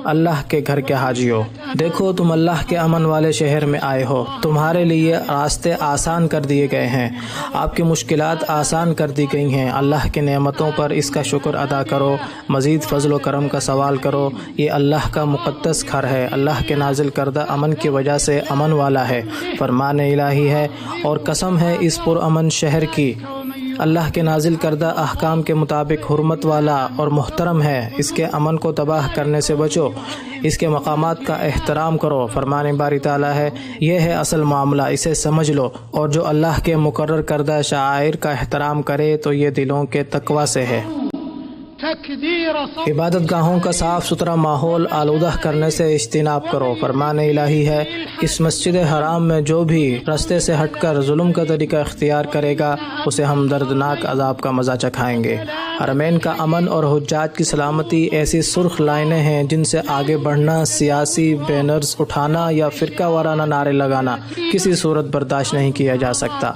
[SPEAKER 2] اللہ کے گھر کے حاجیوں، دیکھو تم اللہ کے امن والے شہر میں آئے ہو، تمہارے لیے راستے آسان کر دیے گئے ہیں، آپ کی مشکلات آسان کر دی گئی ہیں۔ اللہ کی نعمتوں پر اس کا شکر ادا کرو، مزید فضل و کرم کا سوال کرو۔ یہ اللہ کا مقدس گھر ہے، اللہ کے نازل کردہ امن کی وجہ سے امن والا ہے۔ فرمان الہی ہے، اور قسم ہے اس پرامن شہر کی، اللہ کے نازل کردہ احکام کے مطابق حرمت والا اور محترم ہے۔ اس کے امن کو تباہ کرنے سے بچو، اس کے مقامات کا احترام کرو۔ فرمان باری تعالیٰ ہے، یہ ہے اصل معاملہ، اسے سمجھ لو، اور جو اللہ کے مقرر کردہ شعائر کا احترام کرے تو یہ دلوں کے تقوی سے ہے۔ عبادت گاہوں کا صاف ستھرا ماحول آلودہ کرنے سے اجتناب کرو۔ فرمان الہی ہے، اس مسجد حرام میں جو بھی راستے سے ہٹ کر ظلم کا طریقہ اختیار کرے گا اسے ہم دردناک عذاب کا مزہ چکھائیں گے۔ حرمین کا امن اور حجاج کی سلامتی ایسی سرخ لائنیں ہیں جن سے آگے بڑھنا، سیاسی بینرز اٹھانا یا فرقہ وارانہ نعرے لگانا کسی صورت برداشت نہیں کیا جا سکتا۔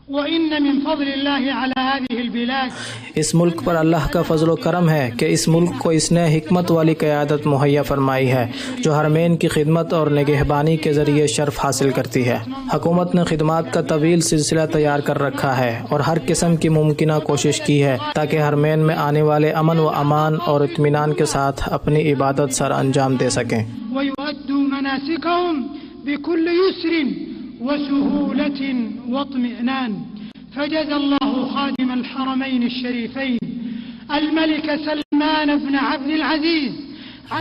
[SPEAKER 1] وَإِنَّ مِن فَضْلِ اللَّهِ عَلَى هَذِهِ الْبِلَادِ،
[SPEAKER 2] اس ملک پر اللہ کا فضل و کرم ہے کہ اس ملک کو اس نے حکمت والی قیادت مہیا فرمائی ہے جو حرمین کی خدمت اور نگہبانی کے ذریعے شرف حاصل کرتی ہے۔ حکومت نے خدمات کا طویل سلسلہ تیار کر رکھا ہے اور ہر قسم کی ممکنہ کوشش کی ہے تاکہ حرمین میں آنے والے امن و امان اور اطمینان کے ساتھ اپنی عبادت سر انجام دے سکیں۔
[SPEAKER 1] وَيُؤَدُّوا مَنَاسِكَهُمْ بِكُلِّ يُسْرٍ وسهولة واطمئنان، فجزى الله خادم الحرمين الشريفين الملك سلمان بن عبد العزيز۔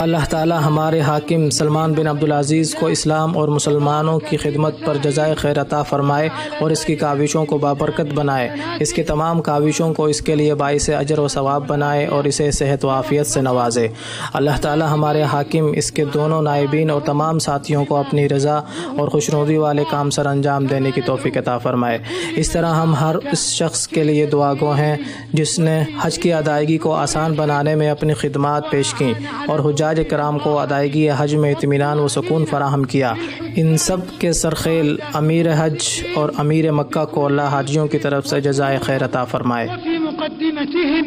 [SPEAKER 2] اللہ تعالی ہمارے حاکم سلمان بن عبدالعزیز کو اسلام اور مسلمانوں کی خدمت پر جزائے خیر عطا فرمائے اور اس کی کاوشوں کو بابرکت بنائے، اس کی تمام کاوشوں کو اس کے لیے باعث اجر و ثواب بنائے اور اسے صحت و عافیت سے نوازے۔ اللہ تعالی ہمارے حاکم، اس کے دونوں نائبین اور تمام ساتھیوں کو اپنی رضا اور خوشنودی والے کام سر انجام دینے کی توفیق عطا فرمائے۔ اس طرح ہم ہر اس شخص کے لیے دعا گو ہیں جس نے حج کی ادائیگی کو آسان بنانے میں اپنی خدمات پیش کیں اور حجاج کرام کو ادائیگی حج میں اطمینان و سکون فراہم کیا۔ ان سب کے سرخیل امیر حج اور امیر مکہ کو اللہ حاجیوں کی طرف سے جزائے خیر عطا فرمائے۔
[SPEAKER 1] وفي مقدمتهم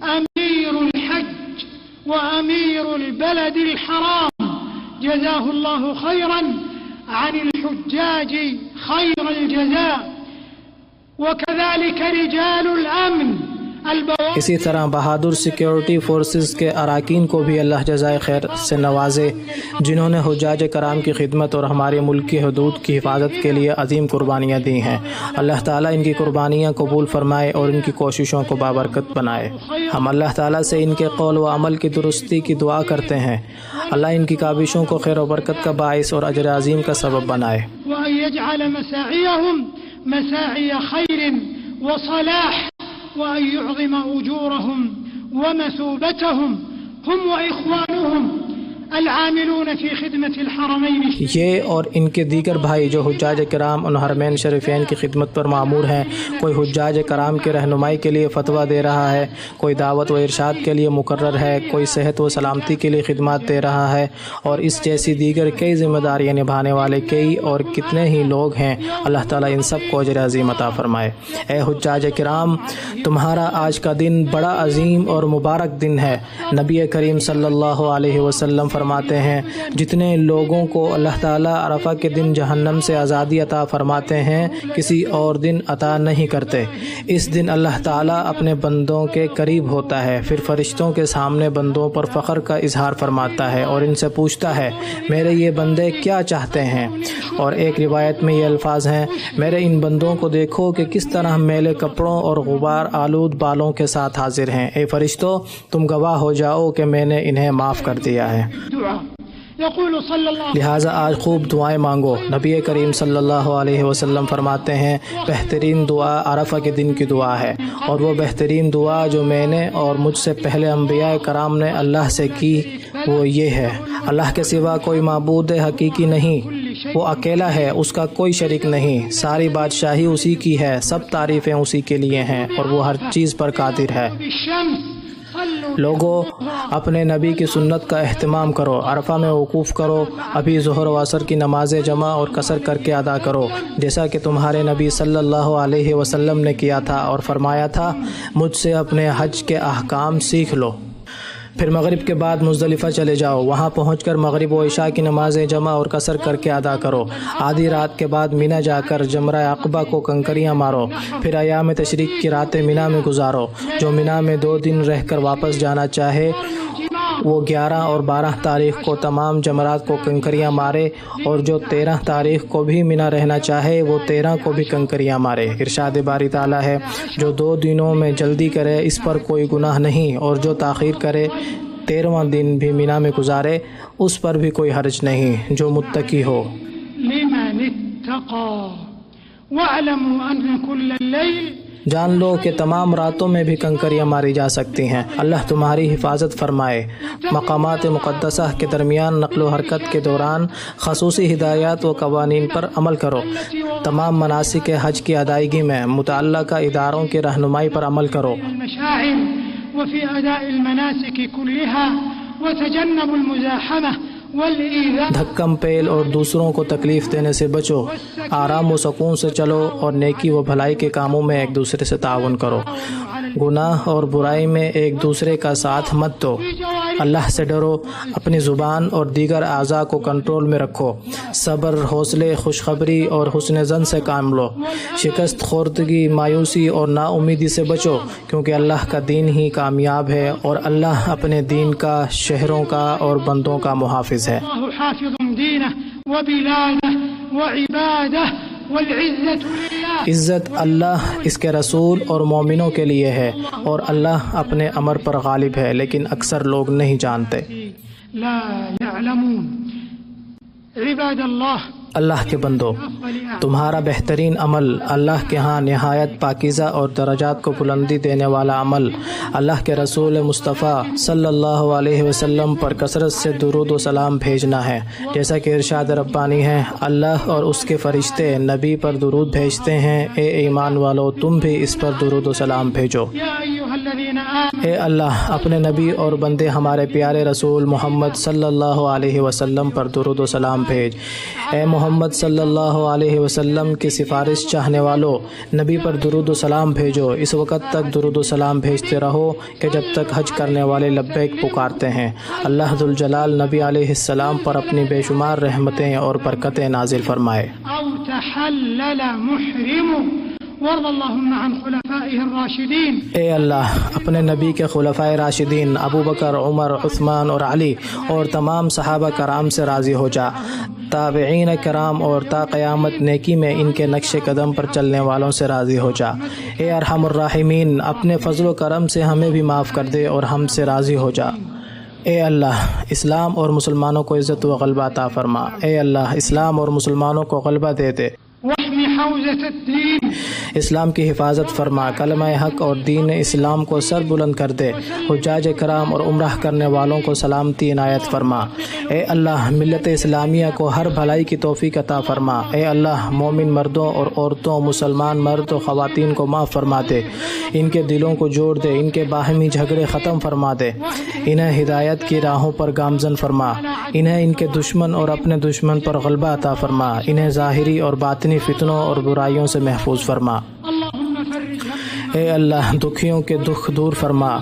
[SPEAKER 1] أمير الحج وأمير البلد الحرام جزاه الله خيرا عن الحجاج خير الجزاء، وكذلك رجال الأمن
[SPEAKER 2] اسی طرح بہادر سیکیورٹی فورسز کے اراکین کو بھی اللہ جزائے خیر سے نوازے جنہوں نے حجاج کرام کی خدمت اور ہمارے ملک کی حدود کی حفاظت کے لیے عظیم قربانیاں دی ہیں۔ اللہ تعالیٰ ان کی قربانیاں قبول فرمائے اور ان کی کوششوں کو بابرکت بنائے۔ ہم اللہ تعالیٰ سے ان کے قول و عمل کی درستی کی دعا کرتے ہیں، اللہ ان کی کاوشوں کو خیر و برکت کا باعث اور اجر عظیم کا سبب بنائے۔
[SPEAKER 1] وأن يجعل مساعيهم مساعي خير وصلاح وأن يعظم أجورهم ومثوبتهم هم وإخوانهم العاملون في خدمة الحرمين.
[SPEAKER 2] یہ اور ان کے دیگر بھائی جو حجاج کرام ان حرمین شریفین کی خدمت پر معمور ہیں، کوئی حجاج کرام کی رہنمائی کے لیے فتویٰ دے رہا ہے، کوئی دعوت و ارشاد کے لیے مقرر ہے، کوئی صحت و سلامتی کے لیے خدمات دے رہا ہے، اور اس جیسی دیگر کئی ذمہ داریاں نبھانے والے کئی اور کتنے ہی لوگ ہیں. اللہ تعالیٰ ان سب کو اجر عظیم عطا فرمائے. اے حجاج کرام، تمہارا آج کا دن بڑا عظیم اور مبارک دن ہے. نبی کریم صلی اللہ علیہ وسلم فرماتے ہیں جتنے لوگوں کو اللہ تعالیٰ عرفہ کے دن جہنم سے آزادی عطا فرماتے ہیں کسی اور دن عطا نہیں کرتے. اس دن اللہ تعالیٰ اپنے بندوں کے قریب ہوتا ہے، پھر فرشتوں کے سامنے بندوں پر فخر کا اظہار فرماتا ہے اور ان سے پوچھتا ہے میرے یہ بندے کیا چاہتے ہیں. اور ایک روایت میں یہ الفاظ ہیں میرے ان بندوں کو دیکھو کہ کس طرح میلے کپڑوں اور غبار آلود بالوں کے ساتھ حاضر ہیں. اے فرشتوں، تم گواہ ہو جاؤ کہ میں نے انہیں معاف کر دیا ہے. لہٰذا آج خوب دعائیں مانگو. نبی کریم صلی اللہ علیہ وسلم فرماتے ہیں بہترین دعا عرفہ کے دن کی دعا ہے، اور وہ بہترین دعا جو میں نے اور مجھ سے پہلے انبیاء کرام نے اللہ سے کی وہ یہ ہے اللہ کے سوا کوئی معبود حقیقی نہیں، وہ اکیلا ہے، اس کا کوئی شریک نہیں، ساری بادشاہی اسی کی ہے، سب تعریفیں اسی کے لیے ہیں اور وہ ہر چیز پر قادر ہے. لوگوں، اپنے نبی کی سنت کا اہتمام کرو، عرفہ میں وقوف کرو، ابھی ظہر و عصر کی نمازیں جمع اور قصر کر کے ادا کرو جیسا کہ تمہارے نبی صلی اللہ علیہ وسلم نے کیا تھا اور فرمایا تھا مجھ سے اپنے حج کے احکام سیکھ لو. پھر مغرب کے بعد مزدلفہ چلے جاؤ، وہاں پہنچ کر مغرب و عشاء کی نمازیں جمع اور قصر کر کے ادا کرو. آدھی رات کے بعد مینا جا کر جمرہ عقبہ کو کنکریاں مارو، پھر ایام تشریق کی راتیں مینا میں گزارو. جو مینا میں 2 دن رہ کر واپس جانا چاہے وہ 11 اور 12 تاریخ کو تمام جمرات کو کنکریاں مارے، اور جو 13 تاریخ کو بھی مینا رہنا چاہے وہ 13 کو بھی کنکریاں مارے. ارشاد باری تعالیٰ ہے جو 2 دنوں میں جلدی کرے اس پر کوئی گناہ نہیں، اور جو تاخیر کرے 13واں دن بھی مینا میں گزارے اس پر بھی کوئی حرج نہیں جو متقی ہو.
[SPEAKER 1] لمن اتقى واعلموا ان كل الليل.
[SPEAKER 2] جان لو کہ تمام راتوں میں بھی کنکریاں ماری جا سکتی ہیں. اللہ تمہاری حفاظت فرمائے. مقامات مقدسہ کے درمیان نقل و حرکت کے دوران خصوصی ہدایات و قوانین پر عمل کرو. تمام مناسک حج کی ادائیگی میں متعلقہ اداروں کی رہنمائی پر عمل کرو.
[SPEAKER 1] وفي أداء المناسك كلها وتجنبوا المزاحمة والإيذاء.
[SPEAKER 2] دھکم پیل اور دوسروں کو تکلیف دینے سے بچو. آرام و سکون سے چلو اور نیکی و بھلائی کے کاموں میں ایک دوسرے سے تعاون کرو. گناہ اور برائی میں ایک دوسرے کا ساتھ مت دو. اللہ سے ڈرو. اپنی زبان اور دیگر اعضاء کو کنٹرول میں رکھو. صبر، حوصلے، خوشخبری اور حسن ظن سے کام لو. شکست خوردگی، مایوسی اور نا امیدی سے بچو، کیونکہ اللہ کا دین ہی کامیاب ہے اور اللہ اپنے دین کا، شہروں کا اور بندوں کا محافظ ہے. عزت اللہ، اس کے رسول اور مومنوں کے لیے ہے، اور اللہ اپنے امر پر غالب ہے لیکن اکثر لوگ نہیں جانتے.
[SPEAKER 1] لا يعلمون. عباد اللہ،
[SPEAKER 2] اللہ کے بندو، تمہارا بہترین عمل اللہ کے ہاں نہایت پاکیزہ اور درجات کو بلندی دینے والا عمل اللہ کے رسول مصطفیٰ صلی اللہ علیہ وسلم پر کثرت سے درود و سلام بھیجنا ہے. جیسا کہ ارشاد ربانی ہے اللہ اور اس کے فرشتے نبی پر درود بھیجتے ہیں. اے ایمان والو، تم بھی اس پر درود و سلام بھیجو. اے اللہ، اپنے نبی اور بندے ہمارے پیارے رسول محمد صلی اللہ علیہ وسلم پر درود و سلام بھیج. اے محمد صلی اللہ علیہ وسلم کی سفارش چاہنے والوں، نبی پر درود و سلام بھیجو. اس وقت تک درود و سلام بھیجتے رہو کہ جب تک حج کرنے والے لبیک پکارتے ہیں. اللہ ذوالجلال نبی علیہ السلام پر اپنی بے شمار رحمتیں اور برکتیں نازل فرمائے.
[SPEAKER 1] وارض اللهم عن خلفائه الراشدين.
[SPEAKER 2] اے اللہ، اپنے نبی کے خلفائے راشدین ابو بکر، عمر، عثمان اور علی اور تمام صحابہ کرام سے راضی ہو جا. تابعین کرام اور تا قیامت نیکی میں ان کے نقش قدم پر چلنے والوں سے راضی ہو جا. اے ارحم الراحمین، اپنے فضل و کرم سے ہمیں بھی معاف کر دے اور ہم سے راضی ہو جا. اے اللہ، اسلام اور مسلمانوں کو عزت و غلبہ عطا فرما. اے اللہ، اسلام اور مسلمانوں کو غلبہ دے دے.
[SPEAKER 1] حوزة الدين
[SPEAKER 2] اسلام کی حفاظت فرما، کلمہ حق اور دین اسلام کو سر بلند کر دے، حجاج کرام اور عمرہ کرنے والوں کو سلامتی عنایت فرما۔ اے اللہ ملت اسلامیہ کو ہر بھلائی کی توفیق عطا فرما۔ اے اللہ مومن مردوں اور عورتوں، مسلمان مرد و خواتین کو معاف فرما دے، ان کے دلوں کو جوڑ دے، ان کے باہمی جھگڑے ختم فرما دے، انہیں ہدایت کی راہوں پر گامزن فرما، انہیں ان کے دشمن اور اپنے دشمن پر غلبہ عطا فرما، انہیں ظاہری اور باطنی فتنوں اور برائیوں سے محفوظ فرما۔ اے اللہ دکھیوں کے دکھ دور فرما،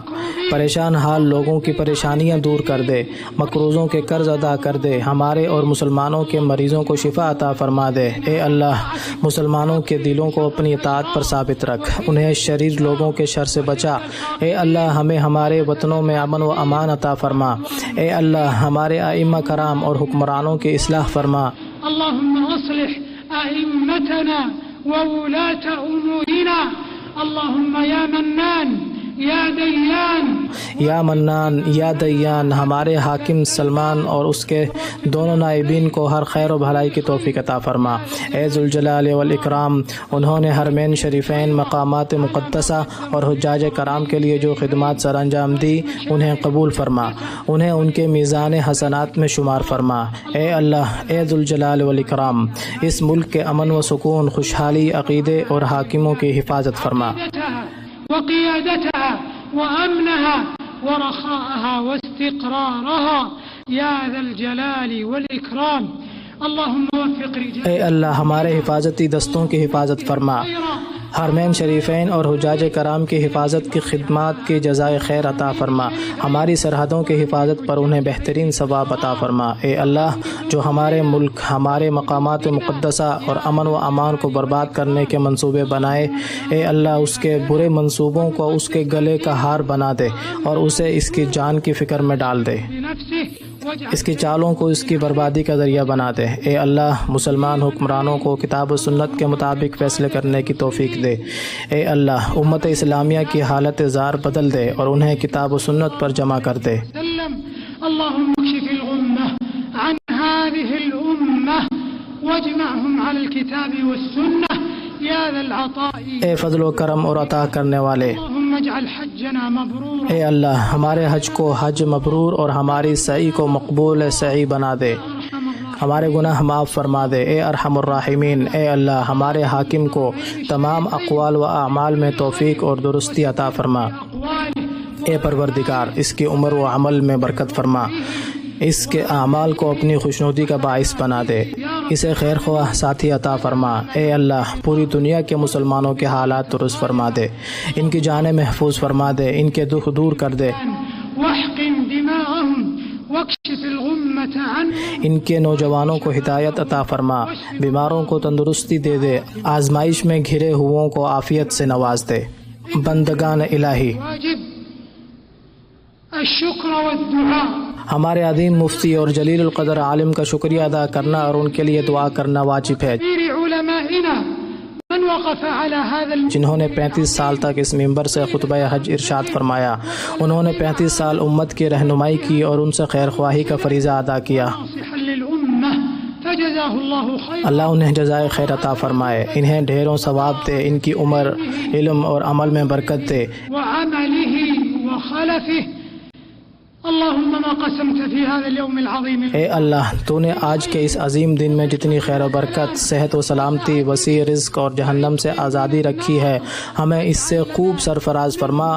[SPEAKER 2] پریشان حال لوگوں کی پریشانیاں دور کر دے، مقروضوں کے قرض ادا کر دے، ہمارے اور مسلمانوں کے مریضوں کو شفا عطا فرما دے۔ اے اللہ مسلمانوں کے دلوں کو اپنی اطاعت پر ثابت رکھ، انہیں شریر لوگوں کے شر سے بچا۔ اے اللہ ہمیں ہمارے وطنوں میں امن و امان عطا فرما۔ اے اللہ ہمارے ائمہ کرام اور حکمرانوں کی اصلاح فرما۔
[SPEAKER 1] اللهم اصلح ائمتنا وولاة امورنا اللهم یا منان یا دیان
[SPEAKER 2] یا منان یا دیان، ہمارے حاکم سلمان اور اس کے دونوں نائبین کو ہر خیر و بھلائی کی توفیق عطا فرما۔ اے ذوالجلال والاکرام، انہوں نے حرمین شریفین، مقامات مقدسہ اور حجاج کرام کے لیے جو خدمات سر انجام دی، انہیں قبول فرما، انہیں ان کے میزان حسنات میں شمار فرما۔ اے اللہ اے ذوالجلال والاکرام، اس ملک کے امن و سکون، خوشحالی، عقیدے اور حاکموں کی حفاظت فرما۔
[SPEAKER 1] وقيادتها وأمنها ورخاءها واستقرارها يا ذا الجلال والإكرام اللهم وفق رجال
[SPEAKER 2] اے اللہ ہمارے حفاظتی دستوں کی حفاظت فرما، حرمین شریفین اور حجاج کرام کی حفاظت کی خدمات کی جزائے خیر عطا فرما، ہماری سرحدوں کی حفاظت پر انہیں بہترین ثواب عطا فرما۔ اے اللہ جو ہمارے ملک، ہمارے مقامات مقدسہ اور امن و امان کو برباد کرنے کے منصوبے بنائے، اے اللہ اس کے برے منصوبوں کو اس کے گلے کا ہار بنا دے اور اسے اس کی جان کی فکر میں ڈال دے، اس کی چالوں کو اس کی بربادی کا ذریعہ بنا دے۔ اے اللہ مسلمان حکمرانوں کو کتاب و سنت کے مطابق فیصلے کرنے کی توفیق دے۔ اے اللہ امت اسلامیہ کی حالت زار بدل دے اور انہیں کتاب و سنت پر جمع کر دے۔
[SPEAKER 1] اللهم اكشف الغمة عن هذه الأمة واجمعهم على الكتاب والسنة يا ذا العطاء
[SPEAKER 2] اے فضل و کرم اور عطا کرنے والے،
[SPEAKER 1] اللهم اجعل حجنا مبرورا
[SPEAKER 2] اے اللہ ہمارے حج کو حج مبرور اور ہماری سعی کو مقبول سعی بنا دے، ہمارے گناہ معاف فرما دے۔ اے ارحم الراحمین، اے اللہ ہمارے حاکم کو تمام اقوال و اعمال میں توفیق اور درستی عطا فرما۔ اے پروردگار اس کی عمر و عمل میں برکت فرما، اس کے اعمال کو اپنی خوشنودی کا باعث بنا دے، اسے خیر خواہ ساتھی عطا فرما۔ اے اللہ پوری دنیا کے مسلمانوں کے حالات درست فرما دے، ان کی جانیں محفوظ فرما دے، ان کے دکھ دور کر دے،
[SPEAKER 1] واحقن دماءهم واكشف الغمة عنهم
[SPEAKER 2] ان کے نوجوانوں کو ہدایت عطا فرما، بیماروں کو تندرستی دے دے، آزمائش میں گھرے ہوئوں کو عافیت سے نواز دے۔ بندگان الہی،
[SPEAKER 1] واجب الشکر والدعاء
[SPEAKER 2] ہمارے عظیم مفتی اور جلیل القدر عالم کا شکریہ ادا کرنا اور ان کے لیے دعا کرنا واجب ہے،
[SPEAKER 1] علمائنا من وقف على هذا
[SPEAKER 2] جنہوں نے 35 سال تک اس منبر سے خطبہ حج ارشاد فرمایا، انہوں نے 35 سال امت کی رہنمائی کی اور ان سے خیر خواہی کا فریضہ ادا کیا۔
[SPEAKER 1] ناصحا للأمة فجزاه الله خيرا
[SPEAKER 2] اللہ انہیں جزائے خیر عطا فرمائے، انہیں ڈھیروں ثواب دے، ان کی عمر، علم اور عمل میں برکت دے۔
[SPEAKER 1] وعمله وخلفه اللهم ما قسمت في هذا اليوم العظيم
[SPEAKER 2] اے اللہ تو نے آج کے اس عظیم دن میں جتنی خیر و برکت، صحت و سلامتی، وسیع رزق اور جہنم سے آزادی رکھی ہے، ہمیں اس سے خوب سرفراز فرما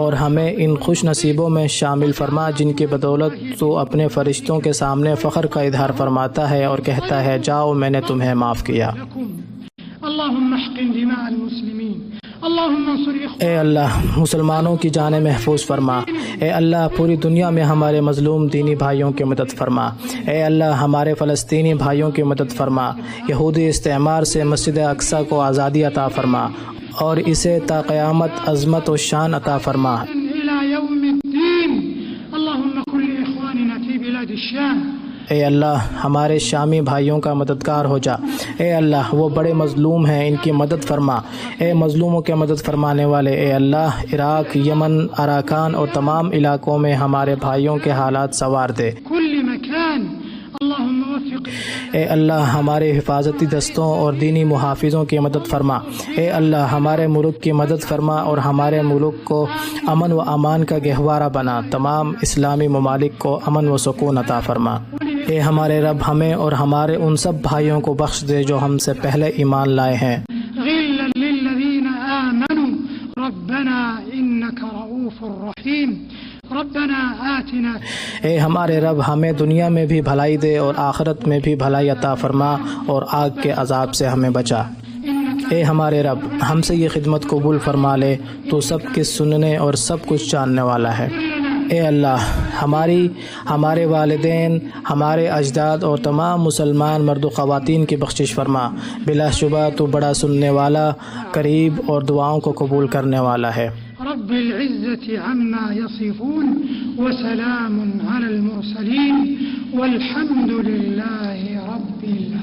[SPEAKER 2] اور ہمیں ان خوش نصیبوں میں شامل فرما جن کی بدولت تو اپنے فرشتوں کے سامنے فخر کا اظہار فرماتا ہے اور کہتا ہے جاؤ میں نے تمہیں معاف کیا۔
[SPEAKER 1] اللهم احقن دماء المسلمين اللهم انصر
[SPEAKER 2] اے اللہ مسلمانوں کی جانیں محفوظ فرما، اے اللہ پوری دنیا میں ہمارے مظلوم دینی بھائیوں کی مدد فرما، اے اللہ ہمارے فلسطینی بھائیوں کی مدد فرما، یہودی استعمار سے مسجد اقصی کو آزادی عطا فرما اور اسے تا قیامت عظمت و شان عطا فرما۔
[SPEAKER 1] الى يوم الدين اللهم كن لاخواننا في بلاد الشام
[SPEAKER 2] اے اللہ ہمارے شامی بھائیوں کا مددگار ہو جا، اے اللہ وہ بڑے مظلوم ہیں ان کی مدد فرما، اے مظلوموں کے مدد فرمانے والے، اے اللہ عراق، یمن، اراکان اور تمام علاقوں میں ہمارے بھائیوں کے حالات سنوار دے۔
[SPEAKER 1] كل مكان اللهم وفق
[SPEAKER 2] اے اللہ ہمارے حفاظتی دستوں اور دینی محافظوں کی مدد فرما۔ اے اللہ ہمارے ملک کی مدد فرما اور ہمارے ملک کو امن و امان کا گہوارہ بنا۔ تمام اسلامی ممالک کو امن و سکون عطا فرما۔ اے ہمارے رب ہمیں اور ہمارے ان سب بھائیوں کو بخش دے جو ہم سے پہلے ایمان لائے ہیں۔
[SPEAKER 1] غلا للذین آمنوا ربنا انک رؤوف رحیم ربنا آتنا۔
[SPEAKER 2] اے ہمارے رب ہمیں دنیا میں بھی بھلائی دے اور آخرت میں بھی بھلائی عطا فرما اور آگ کے عذاب سے ہمیں بچا۔ اے ہمارے رب ہم سے یہ خدمت قبول فرما لے، تو سب کچھ سننے اور سب کچھ جاننے والا ہے۔ اے اللہ ہمارے والدین، ہمارے اجداد اور تمام مسلمان مرد و خواتین کی بخشش فرما۔ بلا شبہ تو بڑا سننے والا، قریب اور دعاؤں کو قبول کرنے والا ہے۔
[SPEAKER 1] رب العزة عما يصفون وسلام على المرسلين والحمد لله رب العالمين۔